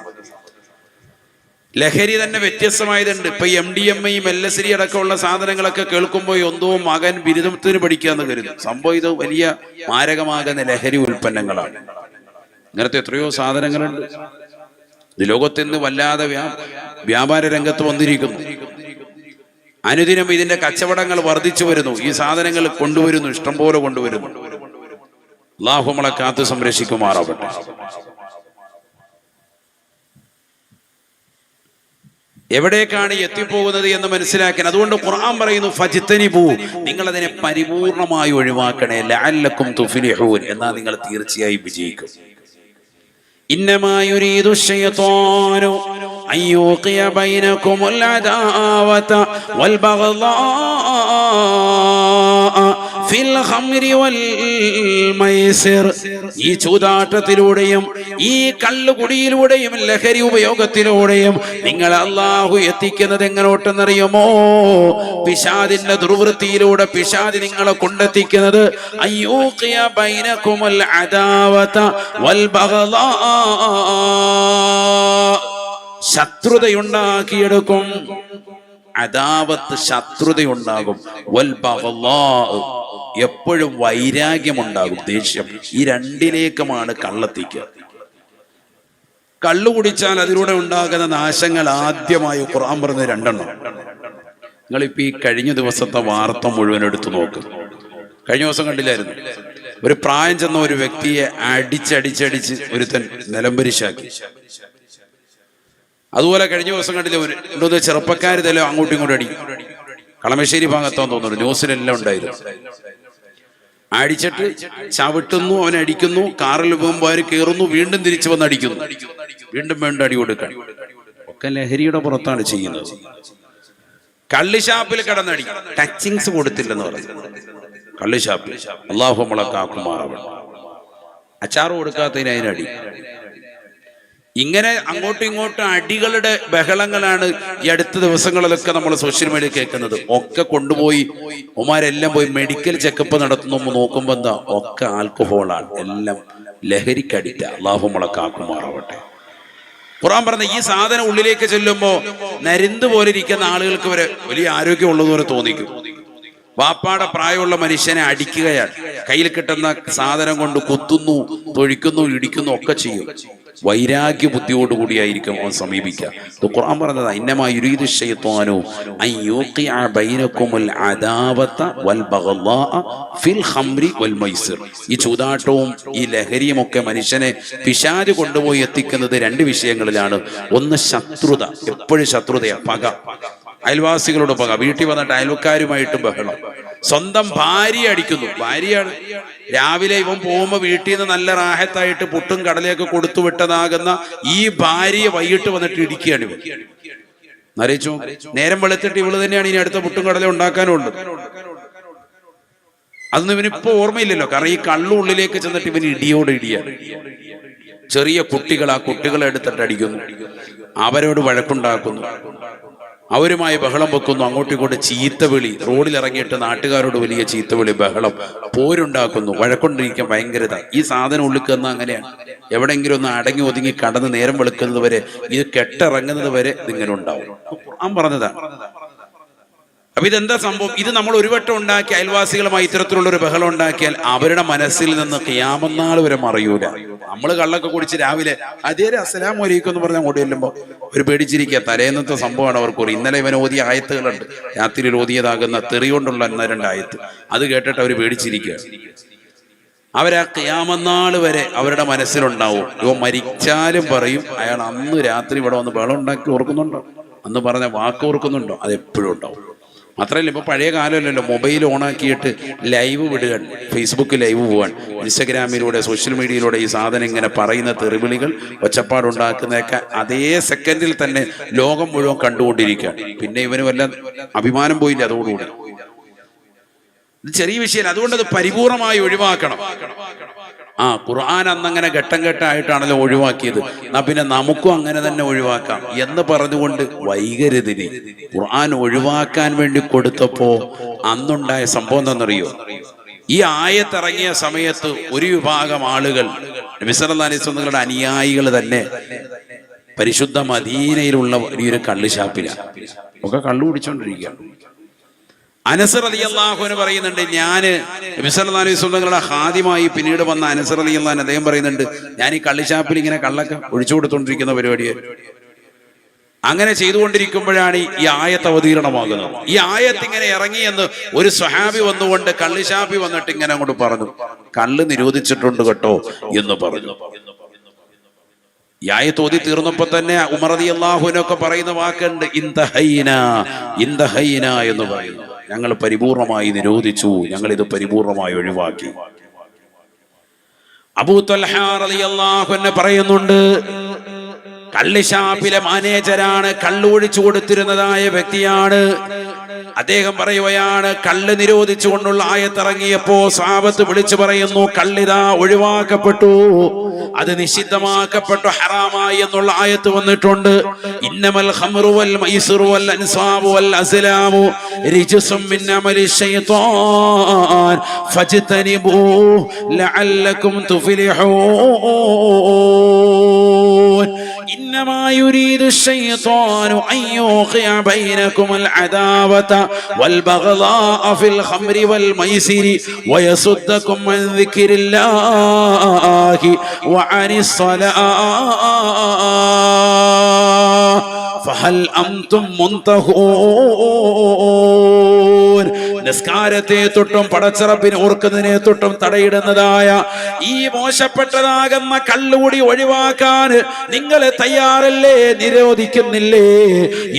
ലഹരി തന്നെ വ്യത്യസ്തമായതുണ്ട്. ഇപ്പൊ MDMA LSD അടക്കമുള്ള സാധനങ്ങളൊക്കെ കേൾക്കുമ്പോൾ എന്തോ മകൻ ബിരുദത്തിന് പഠിക്കാന്ന് കരുതും. സംഭവം ഇത് വലിയ മാരകമാകുന്ന ലഹരി ഉൽപ്പന്നങ്ങളാണ്. ഇങ്ങനത്തെ എത്രയോ സാധനങ്ങളുണ്ട്. ഇത് ലോകത്തിന്ന് വല്ലാതെ വ്യാപാര രംഗത്ത് വന്നിരിക്കുന്നു. അനുദിനം ഇതിന്റെ കച്ചവടങ്ങൾ വർദ്ധിച്ചു വരുന്നു. ഈ സാധനങ്ങൾ കൊണ്ടുവരുന്നു, ഇഷ്ടംപോലെ കൊണ്ടുവരുന്നു. അല്ലാഹു നമ്മളെ കാത്തു സംരക്ഷിക്കുമാറാവട്ടെ. എവിടേക്കാണ് എത്തിപ്പോകുന്നത് എന്ന് മനസ്സിലാക്കാൻ അതുകൊണ്ട് ഖുർആൻ പറയുന്നു, ഫജ്തനിബൂ, നിങ്ങൾ അതിനെ പരിപൂർണമായി ഒഴിവാക്കണേ. ലഅല്ലക്കും തുഫ്ലിഹൂൻ, എന്നാൽ നിങ്ങൾ തീർച്ചയായും വിജയിക്കും. ഇന്നമാ യുരീദു ശൈത്വാനു അൻ യൂഖിയ ബൈനകുമുൽ അദാവത വൽ ബഗ്ളാഅ ഫിൽ ഖംരി വൽ മൈസിർ. ഈ ചൂതാട്ടത്തിലൂടെയും ഈ കള്ളുകുടിയിലൂടെയും ലഹരി ഉപയോഗത്തിലൂടെയും നിങ്ങൾ അല്ലാഹു എത്തിക്കുന്നത് എങ്ങോട്ടെന്നറിയുമോ? പിശാദിന്റെ ദുർവൃത്തിയിലൂടെ പിശാദ് നിങ്ങളെ കൊണ്ടെത്തിക്കുന്നത് അയ്യൂഖിയ ബൈനകുമുൽ അദാവത വൽ ബഗ്ളാഅ, ശത്രുതയുണ്ടാക്കിയെടുക്കും. അദാവത്ത് ശത്രുതയുണ്ടാകും, വൽ ബഗ്ളാഅ എപ്പോഴും വൈരാഗ്യമുണ്ടാകും, ദേഷ്യം. ഈ രണ്ടിലേക്കുമാണ് കള്ളെത്തിക്കുക. കള്ളു കുടിച്ചാൽ അതിലൂടെ ഉണ്ടാകുന്ന നാശങ്ങൾ ആദ്യമായി ഖുർആൻ പറഞ്ഞ രണ്ടെണ്ണം. നിങ്ങളിപ്പോ ഈ കഴിഞ്ഞ ദിവസത്തെ വാർത്ത മുഴുവൻ എടുത്തു നോക്ക്. കഴിഞ്ഞ ദിവസം കണ്ടില്ലായിരുന്നു? ഒരു പ്രായം ചെന്ന ഒരു വ്യക്തിയെ അടിച്ചടിച്ചടിച്ച് ഒരുത്തൻ നിലംപരിശാക്കി. അതുപോലെ കഴിഞ്ഞ ദിവസം കണ്ടില്ല, ഒരു ചെറുപ്പക്കാർ തല്ലോ അങ്ങോട്ടും ഇങ്ങോട്ടും അടി. കളമശ്ശേരി ഭാഗത്താന്ന് തോന്നുന്നു, ന്യൂസിലെല്ലാം ഉണ്ടായിരുന്നു. അടിച്ചിട്ട് ചവിട്ടുന്നു, അവനെ അടിക്കുന്നു, കാറിൽ പോകുമ്പോൾ അവർ കയറുന്നു, വീണ്ടും തിരിച്ചു വന്ന് അടിക്കുന്നു, വീണ്ടും അടി കൊടുക്കാൻ. ഒക്കെ ലഹരിയുടെ പുറത്താണ് ചെയ്യുന്നത്. കള്ളിഷാപ്പിൽ കിടന്നടി, ടച്ചിങ്സ് കൊടുത്തില്ലെന്ന് പറഞ്ഞു. കള്ളിഷാപ്പിൽ അല്ലാഹു നമ്മളെ കാക്കുമാറാവണം. അച്ചാറ് കൊടുക്കാത്തതിന് അതിനടി. ഇങ്ങനെ അങ്ങോട്ടും ഇങ്ങോട്ടും അടികളുടെ ബഹളങ്ങളാണ് ഈ അടുത്ത ദിവസങ്ങളിലൊക്കെ നമ്മൾ സോഷ്യൽ മീഡിയ കേൾക്കുന്നത്. ഒക്കെ കൊണ്ടുപോയി ഉമാരെല്ലാം പോയി മെഡിക്കൽ ചെക്കപ്പ് നടത്തുന്നു. നോക്കുമ്പോ എന്താ, ഒക്കെ ആൽക്കഹോളാണ്, എല്ലാം ലഹരിക്കടിറ്റ. അല്ലാഹു നമ്മളെ കാക്കുമാറാവട്ടെ. ഖുർആൻ പറഞ്ഞ ഈ സാധനം ഉള്ളിലേക്ക് ചെല്ലുമ്പോ നരിന്ത് പോലെ ഇരിക്കുന്ന ആളുകൾക്ക് വരെ വലിയ ആരോഗ്യമുള്ളതുപോലെ തോന്നിക്കും. വാപ്പാടെ പ്രായമുള്ള മനുഷ്യനെ അടിക്കുകയാണ്, കയ്യിൽ കിട്ടുന്ന സാധനം കൊണ്ട് കുത്തുന്നു, തൊഴിക്കുന്നു, ഇടിക്കുന്നു ഒക്കെ ചെയ്യും. വൈരാഗ്യ ബുദ്ധിയോടുകൂടിയായിരിക്കും അവൻ സമീപിക്കുക. ഖുർആൻ പറഞ്ഞത് ഇന്നമാ യുരീദു ശൈത്വാനു അൻ യൂഖിഅ ബൈനകുമുൽ അദാവത വൽ ബഗ്ളാഅ ഫിൽ ഖംരി വൽ മൈസിർ. ഈ ചൂതാട്ടവും ഈ ലഹരിയും ഒക്കെ മനുഷ്യനെ പിശാച് കൊണ്ടുപോയി എത്തിക്കുന്നത് രണ്ട് വിഷയങ്ങളിലാണ്. ഒന്ന് ശത്രുത, എപ്പോഴും ശത്രുതയാ, പക, അയൽവാസികളോട് പക, വീട്ടിൽ വന്നിട്ട് അയൽക്കാരുമായിട്ട് ബഹളം, സ്വന്തം ഭാര്യ അടിക്കുന്നു. ഭാര്യയാണ് രാവിലെ ഇവൻ പോകുമ്പോ വീട്ടിൽ നിന്ന് നല്ല റാഹത്തായിട്ട് പുട്ടും കടലയൊക്കെ കൊടുത്തു വിട്ടതാകുന്ന ഈ ഭാര്യയെ വൈകിട്ട് വന്നിട്ട് ഇടിക്കുകയാണ് ഇവൻ. അറിയിച്ചു, നേരം വെളുത്തിട്ട് ഇവള് തന്നെയാണ് ഇനി അടുത്ത പുട്ടും കടല ഉണ്ടാക്കാനുണ്ട്. അതൊന്നും ഇവനിപ്പോ ഓർമ്മയില്ലല്ലോ, കാരണം ഈ കള്ളുള്ളിലേക്ക് ചെന്നിട്ട് ഇവന് ഇടിയോട് ഇടിയാണ്. ചെറിയ കുട്ടികൾ, ആ കുട്ടികളെ എടുത്തിട്ട് അടിക്കുന്നു, അവരോട് വഴക്കുണ്ടാക്കുന്നു, അവരുമായി ബഹളം വെക്കുന്നു, അങ്ങോട്ടും ഇങ്ങോട്ട് ചീത്തവിളി, റോഡിൽ ഇറങ്ങിയിട്ട് നാട്ടുകാരോട് വലിയ ചീത്തവിളി, ബഹളം, പോരുണ്ടാക്കുന്നു, വഴക്കൊണ്ടിരിക്കാൻ ഭയങ്കരത. ഈ സാധനം ഉള്ളിക്കുന്ന അങ്ങനെയാണ്. എവിടെയെങ്കിലും ഒന്ന് അടങ്ങി ഒതുങ്ങി കടന്ന് നേരം വെളുക്കുന്നത് വരെ, ഇത് കെട്ടിറങ്ങുന്നത് വരെ ഇതിങ്ങനെ ഉണ്ടാവും. ഖുർആൻ പറഞ്ഞതാണ്. അപ്പൊ ഇതെന്താ സംഭവം? ഇത് നമ്മൾ ഒരു വട്ടം ഉണ്ടാക്കി അയൽവാസികളുമായി ഇത്തരത്തിലുള്ള ഒരു ബഹളം ഉണ്ടാക്കിയാൽ അവരുടെ മനസ്സിൽ നിന്ന് ഖിയാമത്ത് നാൾ വരെ മറയൂല. നമ്മൾ കള്ളൊക്കെ കുടിച്ച് രാവിലെ അതേ അസ്സലാമു അലൈക്കും എന്ന് പറഞ്ഞാൽ അങ്ങോട്ട് ചെല്ലുമ്പോൾ ഒരു പേടിച്ചിരിക്കുക. തലേന്നത്തെ സംഭവമാണ് അവർക്ക്. ഇന്നലെ ഇവൻ ഓതിയ ആയത്തുകളുണ്ട്, രാത്രിയിൽ ഓതിയതാകുന്ന തെറി കൊണ്ടുള്ള 1-2 ആയത്ത്, അത് കേട്ടിട്ട് അവർ പേടിച്ചിരിക്കുക. അവരാ ഖിയാമത്ത് നാൾ വരെ അവരുടെ മനസ്സിലുണ്ടാവും. ഇവ മരിച്ചാലും പറയും അയാൾ അന്ന് രാത്രി ഇവിടെ വന്ന് ബഹളം ഉണ്ടാക്കി ഓർക്കുന്നുണ്ടോ, അന്ന് പറഞ്ഞ വാക്ക് ഓർക്കുന്നുണ്ടോ, അതെപ്പോഴും ഉണ്ടാവും. മാത്രമല്ല ഇപ്പൊ പഴയ കാലമല്ലല്ലോ, മൊബൈൽ ഓണാക്കിയിട്ട് ലൈവ് വിടുകയാണ്, ഫേസ്ബുക്ക് ലൈവ് പോവാൻ, ഇൻസ്റ്റഗ്രാമിലൂടെ സോഷ്യൽ മീഡിയയിലൂടെ ഈ സാധനം ഇങ്ങനെ പറയുന്ന തെറിവിളികൾ, ഒച്ചപ്പാടുണ്ടാക്കുന്നതൊക്കെ അതേ സെക്കൻഡിൽ തന്നെ ലോകം മുഴുവൻ കണ്ടുകൊണ്ടിരിക്കുകയാണ്. പിന്നെ ഇവന് വല്ല അഭിമാനം പോയില്ല അതോടുകൂടി. ഇത് ചെറിയ വിഷയം, അതുകൊണ്ട് അത് പരിപൂർണമായി ഒഴിവാക്കണം. ഖുർആൻ അന്നങ്ങനെ ഘട്ടം ഘട്ടമായിട്ടാണല്ലോ ഒഴിവാക്കിയത്. എന്നാ പിന്നെ നമുക്കും അങ്ങനെ തന്നെ ഒഴിവാക്കാം എന്ന് പറഞ്ഞുകൊണ്ട് വൈകരുതിന് ഖുർആൻ ഒഴിവാക്കാൻ വേണ്ടി കൊടുത്തപ്പോ അന്നുണ്ടായ സംഭവം എന്താണെന്നറിയോ? ഈ ആയത്തിറങ്ങിയ സമയത്ത് ഒരു വിഭാഗം ആളുകൾ, നബി സല്ലല്ലാഹു അലൈഹി വസല്ലമയുടെ അനുയായികൾ തന്നെ പരിശുദ്ധ മദീനയിലുള്ള വലിയൊരു കള്ളുഷാപ്പിലാണ് ഒക്കെ കള്ളു കുടിച്ചോണ്ടിരിക്കുകയാണ്. അനസ് റളിയല്ലാഹു അൻഹു പറയുന്നുണ്ട്, ഞാന് നബി സല്ലല്ലാഹു അലൈഹി വസല്ലമയുടെ ഖാദിമായി പിന്നീട് വന്ന അനസ് റളിയല്ലാഹു അൻഹു അദ്ദേഹം പറയുന്നുണ്ട്, ഞാൻ ഈ കള്ളിഷാപ്പിൽ ഇങ്ങനെ കള്ളൊക്കെ ഒഴിച്ചു കൊടുത്തോണ്ടിരിക്കുന്ന പരിപാടിയാണ്. അങ്ങനെ ചെയ്തുകൊണ്ടിരിക്കുമ്പോഴാണ് ഈ ആയത്ത് അവതീർണമാകുന്നത്. ഈ ആയത്ത് ഇങ്ങനെ ഇറങ്ങിയെന്ന് ഒരു സ്വഹാബി വന്നുകൊണ്ട് കള്ളിഷാപ്പി വന്നിട്ട് ഇങ്ങനെ അങ്ങോട്ട് പറഞ്ഞു, കള്ള് നിരോധിച്ചിട്ടുണ്ട് കേട്ടോ എന്ന് പറഞ്ഞു. ഈ ആയത്ത് ഓതി തീർന്നപ്പോ തന്നെ ഉമർ റളിയല്ലാഹു അൻഹു ഒക്കെ പറയുന്ന വാക്കുണ്ട്, ഇന്തഹൈന എന്ന് പറയുന്നു. ഞങ്ങൾ പരിപൂർണമായി നിരോധിച്ചു, ഞങ്ങൾ ഇത് പരിപൂർണമായി ഒഴിവാക്കി. അബൂ ത്വൽഹ റളിയല്ലാഹു അൻഹു പറയുന്നുണ്ട്, കള്ളിഷാപ്പിലെ മാനേജരാണ്, കള്ളൊഴിച്ചു കൊടുത്തിരുന്നതായ വ്യക്തിയാണ്. അദ്ദേഹം പറയുകയാണ്, കള്ള് നിരോധിച്ചുകൊണ്ടുള്ള ആയത്തിറങ്ങിയപ്പോ സ്വഹാബത്ത് വിളിച്ചു പറയുന്നു, കള്ളിതാ ഒഴിവാക്കപ്പെട്ടു, അത് നിഷിദ്ധമാക്കപ്പെട്ടു, ഹറാമായി എന്നുള്ള ആയത്ത് വന്നിട്ടുണ്ട്. ഇന്നമൽ ഖംറു വൽ മൈസിറു വൽ അൻസാബു വൽ അസ്ലാമു റിജ്സും മിൻ അമലി ശൈത്താൻ ഫജ്തനിബൂ ലഅല്ലകും തുഫ്ലിഹൂൻ. ഇന്നമാ യുരീദു അശ്ശൈത്താനു അൻ യൂഖിഅ ബൈനകുമുൽ അദാവത വൽ ബഗ്ളാഅ ഫിൽ ഖംറി വൽ മൈസിരി വയസുദ്ദകും അൻ ദിക്രില്ലാഹി വഅനിസ് സ്വലാഹ് ഫഹൽ അൻതും മുൻതഹൂൻ. നിസ്കാരത്തെ തൊട്ടും പടച്ചറപ്പിനെ ഓർക്കുന്നതിനെ തൊട്ടും തടയിടുന്നതായ ഈ മോശപ്പെട്ടതാകുന്ന കള്ളുകൂടി ഒഴിവാക്കാൻ നിങ്ങൾ തയ്യാറല്ലേ? നിരോധിക്കുന്നില്ലേ?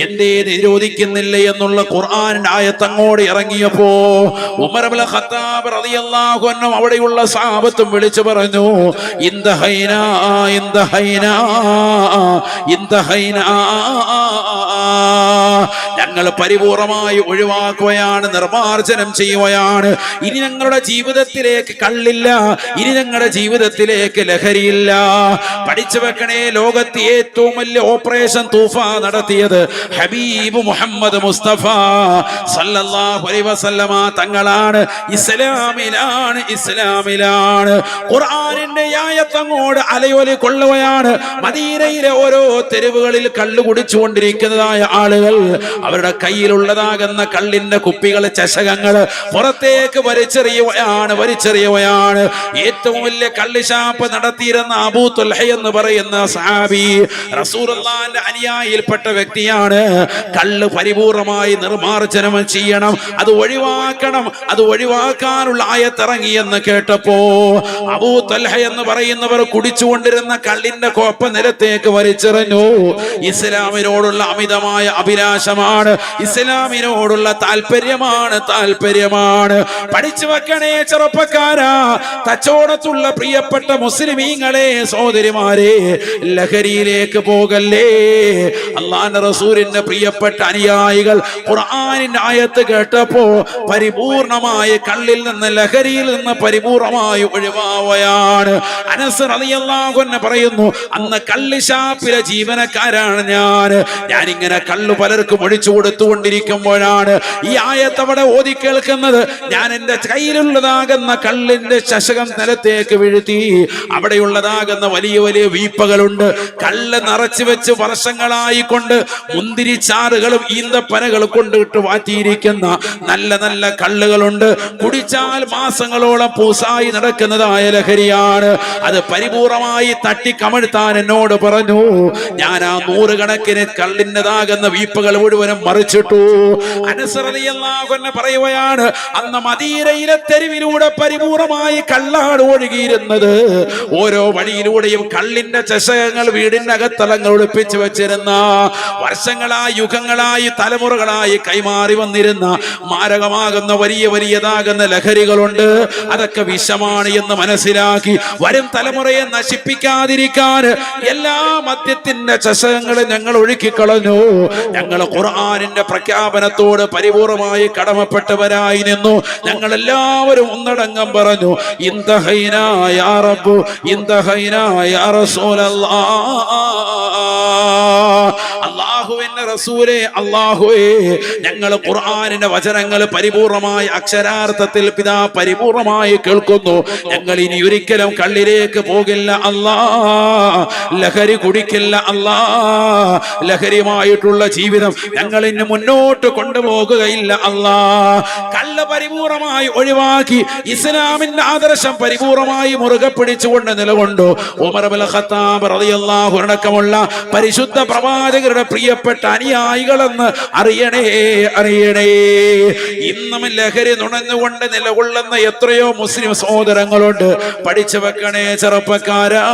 എന്തേ നിരോധിക്കുന്നില്ലേ എന്നുള്ള ഖുർആനിന്റെ ആയത്ത് അങ്ങോട്ട് ഇറങ്ങിയപ്പോ ഉമർ ഇബ്നുൽ ഖത്താബ് റളിയല്ലാഹു അൻഹു അവിടെയുള്ള സഹാബത്തും വിളിച്ചു പറഞ്ഞു, ഇന്തഹൈനാ ഇന്തഹൈനാ ഇന്തഹൈനാ, ഞങ്ങൾ പരിപൂർണമായി ഒഴിവാക്കുകയാണ്, നിർമാർജനം ചെയ്യുകയാണ്. ഇനി ഞങ്ങളുടെ ജീവിതത്തിലേക്ക് കള്ളില്ല, ഇനി ഞങ്ങളുടെ ജീവിതത്തിലേക്ക് ലഹരിയില്ല. പഠിച്ചു വെക്കണേ, ലോകത്ത് ഏറ്റവും വലിയ ഓപ്പറേഷൻ തൂഫാൻ നടത്തിയത് ഹബീബ് മുഹമ്മദ് മുസ്തഫ സല്ലല്ലാഹു അലൈഹി വസല്ലമ തങ്ങളാണ്. ഇസ്ലാമിലാണ്, ഇസ്ലാമിലാണ്. ഖുർആനിന്റെ ആയത്തങ്ങോട് അലയൊലി കൊള്ളുകയാണ്. മദീനയിലെ ഓരോ തെരുവുകളിൽ കള്ളു കുടിച്ചുകൊണ്ടിരിക്കുന്നതായ ആളുകൾ അവരുടെ കയ്യിലുള്ളതാകുന്ന കള്ളിന്റെ കുപ്പികൾ, ചഷകങ്ങൾ പുറത്തേക്ക് വലിച്ചെറിയുകയാണ്. ഏറ്റവും വലിയ കള്ളിഷാപ്പ് നടത്തിയിരുന്ന അബൂ ത്വൽഹ എന്ന് പറയുന്ന സഹാബി റസൂലുള്ളാഹിന്റെ അനുയായിയിൽപ്പെട്ട വ്യക്തിയാണ്. കള്ള് പരിപൂർണമായി നിർമാർജനം ചെയ്യണം, അത് ഒഴിവാക്കണം, അത് ഒഴിവാക്കാനുള്ള ആയത്തിറങ്ങി എന്ന് കേട്ടപ്പോ അബൂ ത്വൽഹ എന്ന് പറയുന്നവർ കുടിച്ചുകൊണ്ടിരുന്ന കള്ളിന്റെ കോപ്പ നിലത്തേക്ക് വലിച്ചെറിഞ്ഞു. ഇസ്ലാമിനോടുള്ള അമിതമായ അഭിലാഷമാണ്, ഇസ്ലാമിനോടുള്ള താല്പര്യമാണ്. പഠിച്ചു വെക്കണേ ചെറുപ്പക്കാരാ, കച്ചവടത്തുള്ള പ്രിയപ്പെട്ട മുസ്ലിമീങ്ങളെ, സഹോദരിമാരെ, ലഹരിയിലേക്ക് പോകല്ലേ. അല്ലാഹുവിന്റെ റസൂലിന്റെ പ്രിയപ്പെട്ട അനുയായികൾ ഖുർആനിന്റെ ആയത്ത് കേട്ടപ്പോ പരിപൂർണമായി കള്ളിൽ നിന്ന്, ലഹരിയിൽ നിന്ന് പരിപൂർണമായി ഒഴിവാവുകയാണ്. അനസ് റളിയല്ലാഹു അൻഹു പറയുന്നു, അന്ന് കള്ളിഷാപ്പിലെ ജീവനക്കാരാണ് ഞാനിങ്ങനെ കള്ളു പലർക്കും ഒഴിച്ചു കൊടുത്തുകൊണ്ടിരിക്കുമ്പോഴാണ് ഈ ആയത്ത് അവിടെ ഓതി കേൾക്കുന്നത്. ഞാൻ എന്റെ കയ്യിലുള്ളതാകുന്ന കള്ളിന്റെ ചഷകം നിലത്തേക്ക് വീഴ്ത്തി. അവിടെയുള്ളതാകുന്ന വലിയ വലിയ വീപ്പകളുണ്ട്, കള്ള് നിറച്ചു വെച്ച് വർഷങ്ങളായിക്കൊണ്ട് മുന്തിരിച്ചാറുകളും ഈന്തപ്പനകളും കൊണ്ടിട്ട് വാറ്റിയിരിക്കുന്ന നല്ല നല്ല കള്ളുകളുണ്ട്. കുടിച്ചാൽ മാസങ്ങളോളം പൂസായി നടക്കുന്നതായ ലഹരിയാണ്. അത് പരിപൂർണമായി തട്ടിക്കമഴ്ത്താൻ എന്നോട് പറഞ്ഞു. ഞാൻ ആ 100 കണക്കിന് കള്ളിൻ്റെതാകുന്ന വീപ്പകൾ മുഴുവനും മറിച്ചിട്ടു. അനസ് റളിയല്ലാഹു അൻഹു പറയുകയാണ്, അന്ന് മദീനയിലെ തെരുവിലൂടെ പരിപൂർണമായി കള്ളാണ് ഒഴുകിയിരുന്നത്. ഓരോ വഴിയിലൂടെയും കള്ളിന്റെ ചഷകങ്ങൾ വീടിന്റെ അകത്തളങ്ങൾ ഒളിപ്പിച്ചു വെച്ചിരുന്ന, വർഷങ്ങളായി യുഗങ്ങളായി തലമുറകളായി കൈമാറി വന്നിരുന്ന മാരകമാകുന്ന വലിയ വലിയതാകുന്ന ലഹരികളുണ്ട്. അതൊക്കെ വിഷമാണ് എന്ന് മനസ്സിലാക്കി വരും തലമുറയെ നശിപ്പിക്കാതിരിക്കാൻ എല്ലാ മദ്യത്തിന്റെ ചഷകങ്ങളും ഞങ്ങൾ ഒഴുക്കിക്കളഞ്ഞു. ഞങ്ങൾ ഖുർആനിന്റെ പ്രഖ്യാപനത്തോട് പരിപൂർണമായി കടമപ്പെട്ടവരായി നിന്നു. ഞങ്ങൾ എല്ലാവരും ഒന്നടങ്കം പറഞ്ഞു, ഇന്തഹൈനാ യാ റബ്ബു, ഇന്തഹൈനാ യാ റസൂലല്ലാഹ്. അല്ലാഹുവിന്റെ റസൂലേ, അല്ലാഹുവേ, ഞങ്ങൾ ഖുർആനിന്റെ വചനങ്ങൾ പരിപൂർണമായി അക്ഷരാർത്ഥത്തിൽ പിതാ പരിപൂർണമായി കേൾക്കുന്നു. ഞങ്ങൾ ഇനി ഒരിക്കലും കള്ളിലേക്ക് പോകില്ല അല്ലാ, ലഹരി കുടിക്കില്ല അല്ലാ, ലഹരിയുമായിട്ടുള്ള ജീവിതം ഞങ്ങൾ ഇനി മുന്നോട്ട് കൊണ്ടുപോകുകയില്ല അല്ലാ. കള്ള പരിപൂർണമായി ഒഴിവാക്കി ഇസ്ലാമിന്റെ ആദർശം പരിപൂർണമായി മുറുകെ പിടിച്ചുകൊണ്ട് നിലകൊണ്ടു ഉമർ ഇബ്നുൽ ഖത്താബ് റളിയല്ലാഹു അൻഹു അടക്കമുള്ള പരിശുദ്ധ പ്രവാചകരുടെ പ്രവാചകരുടെ പ്രിയപ്പെട്ട അനുയായികളെന്ന് അറിയണേ, അറിയണേ. ഇന്നും ലഹരി നുണഞ്ഞുകൊണ്ട് നിലകൊള്ളുന്ന എത്രയോ മുസ്ലിം സഹോദരങ്ങളുണ്ട്. പഠിച്ചു വെക്കണേ ചെറുപ്പക്കാരാ,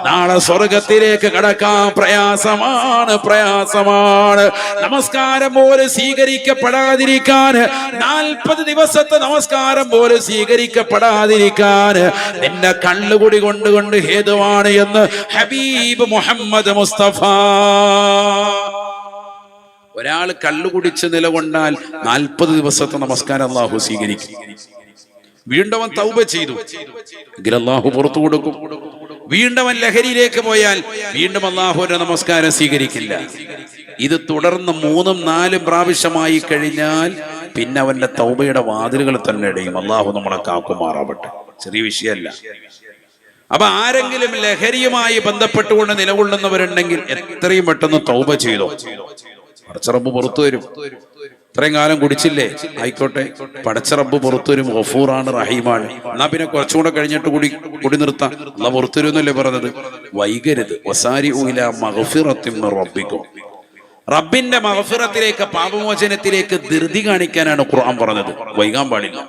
നാളെ സ്വർഗത്തിലേക്ക് കടക്കാൻ പ്രയാസമാണ്, പ്രയാസമാണ്. നമസ്കാരം പോലും സ്വീകരിക്കപ്പെടാതിരിക്കാൻ, 40 ദിവസത്തെ നമസ്കാരം പോലും സ്വീകരിക്കപ്പെടാതിരിക്കാൻ നിന്റെ കള്ളുകുടി കൊണ്ടുകൊണ്ട് ഹേതുവാണ് എന്ന് ഹബീബ് മുഹമ്മദ് മുസ്തഫ. ഒരാൾ കള്ളുകുടിച്ച് നിലകൊണ്ടാൽ 40 ദിവസത്തെ നമസ്കാരം അല്ലാഹു സ്വീകരിക്കും. വീണ്ടും അവൻ തൗബ ചെയ്തു എങ്കിൽ അല്ലാഹു പുറത്തു കൊടുക്കും. വീണ്ടും അവൻ ലഹരിയിലേക്ക് പോയാൽ വീണ്ടും അല്ലാഹുവിന്റെ നമസ്കാരം സ്വീകരിക്കില്ല. ഇത് തുടർന്ന് 3ഉം 4ഉം പ്രാവശ്യമായി കഴിഞ്ഞാൽ പിന്നെ അവന്റെ തൗബയുടെ വാതിലുകൾ തന്നെ ഇടയും. അല്ലാഹു നമ്മളെ കാക്കുമാറാവട്ടെ. ചെറിയ വിഷയമല്ല. അപ്പൊ ആരെങ്കിലും ലഹരിയുമായി ബന്ധപ്പെട്ടുകൊണ്ട് നിലകൊള്ളുന്നവരുണ്ടെങ്കിൽ എത്രയും പെട്ടെന്ന് തൗബ ചെയ്തോ. പടച്ചറബ് പുറത്തു വരും. ഇത്രയും കാലം കുടിച്ചില്ലേ, ആയിക്കോട്ടെ, പടച്ചറബ് പുറത്തു വരും. ഗഫൂറാണ്, റഹീമാണ്. എന്നാ പിന്നെ കുറച്ചുകൂടെ കഴിഞ്ഞിട്ട് കുടി നിർത്താം. അല്ലാ പുറത്തു വരുന്നല്ലേ പറഞ്ഞത്. വൈകരുത്. വസാരിഉ ഇലാ മഗ്ഫിറത്തിൻ മിർ റബ്ബിക്കും. റബ്ബിന്റെ മഗ്ഫിറത്തിലേക്ക്, പാപമോചനത്തിലേക്ക് ധൃതി കാണിക്കാനാണ് ഖുർആൻ പറഞ്ഞത്. വൈകാൻ പാടില്ല.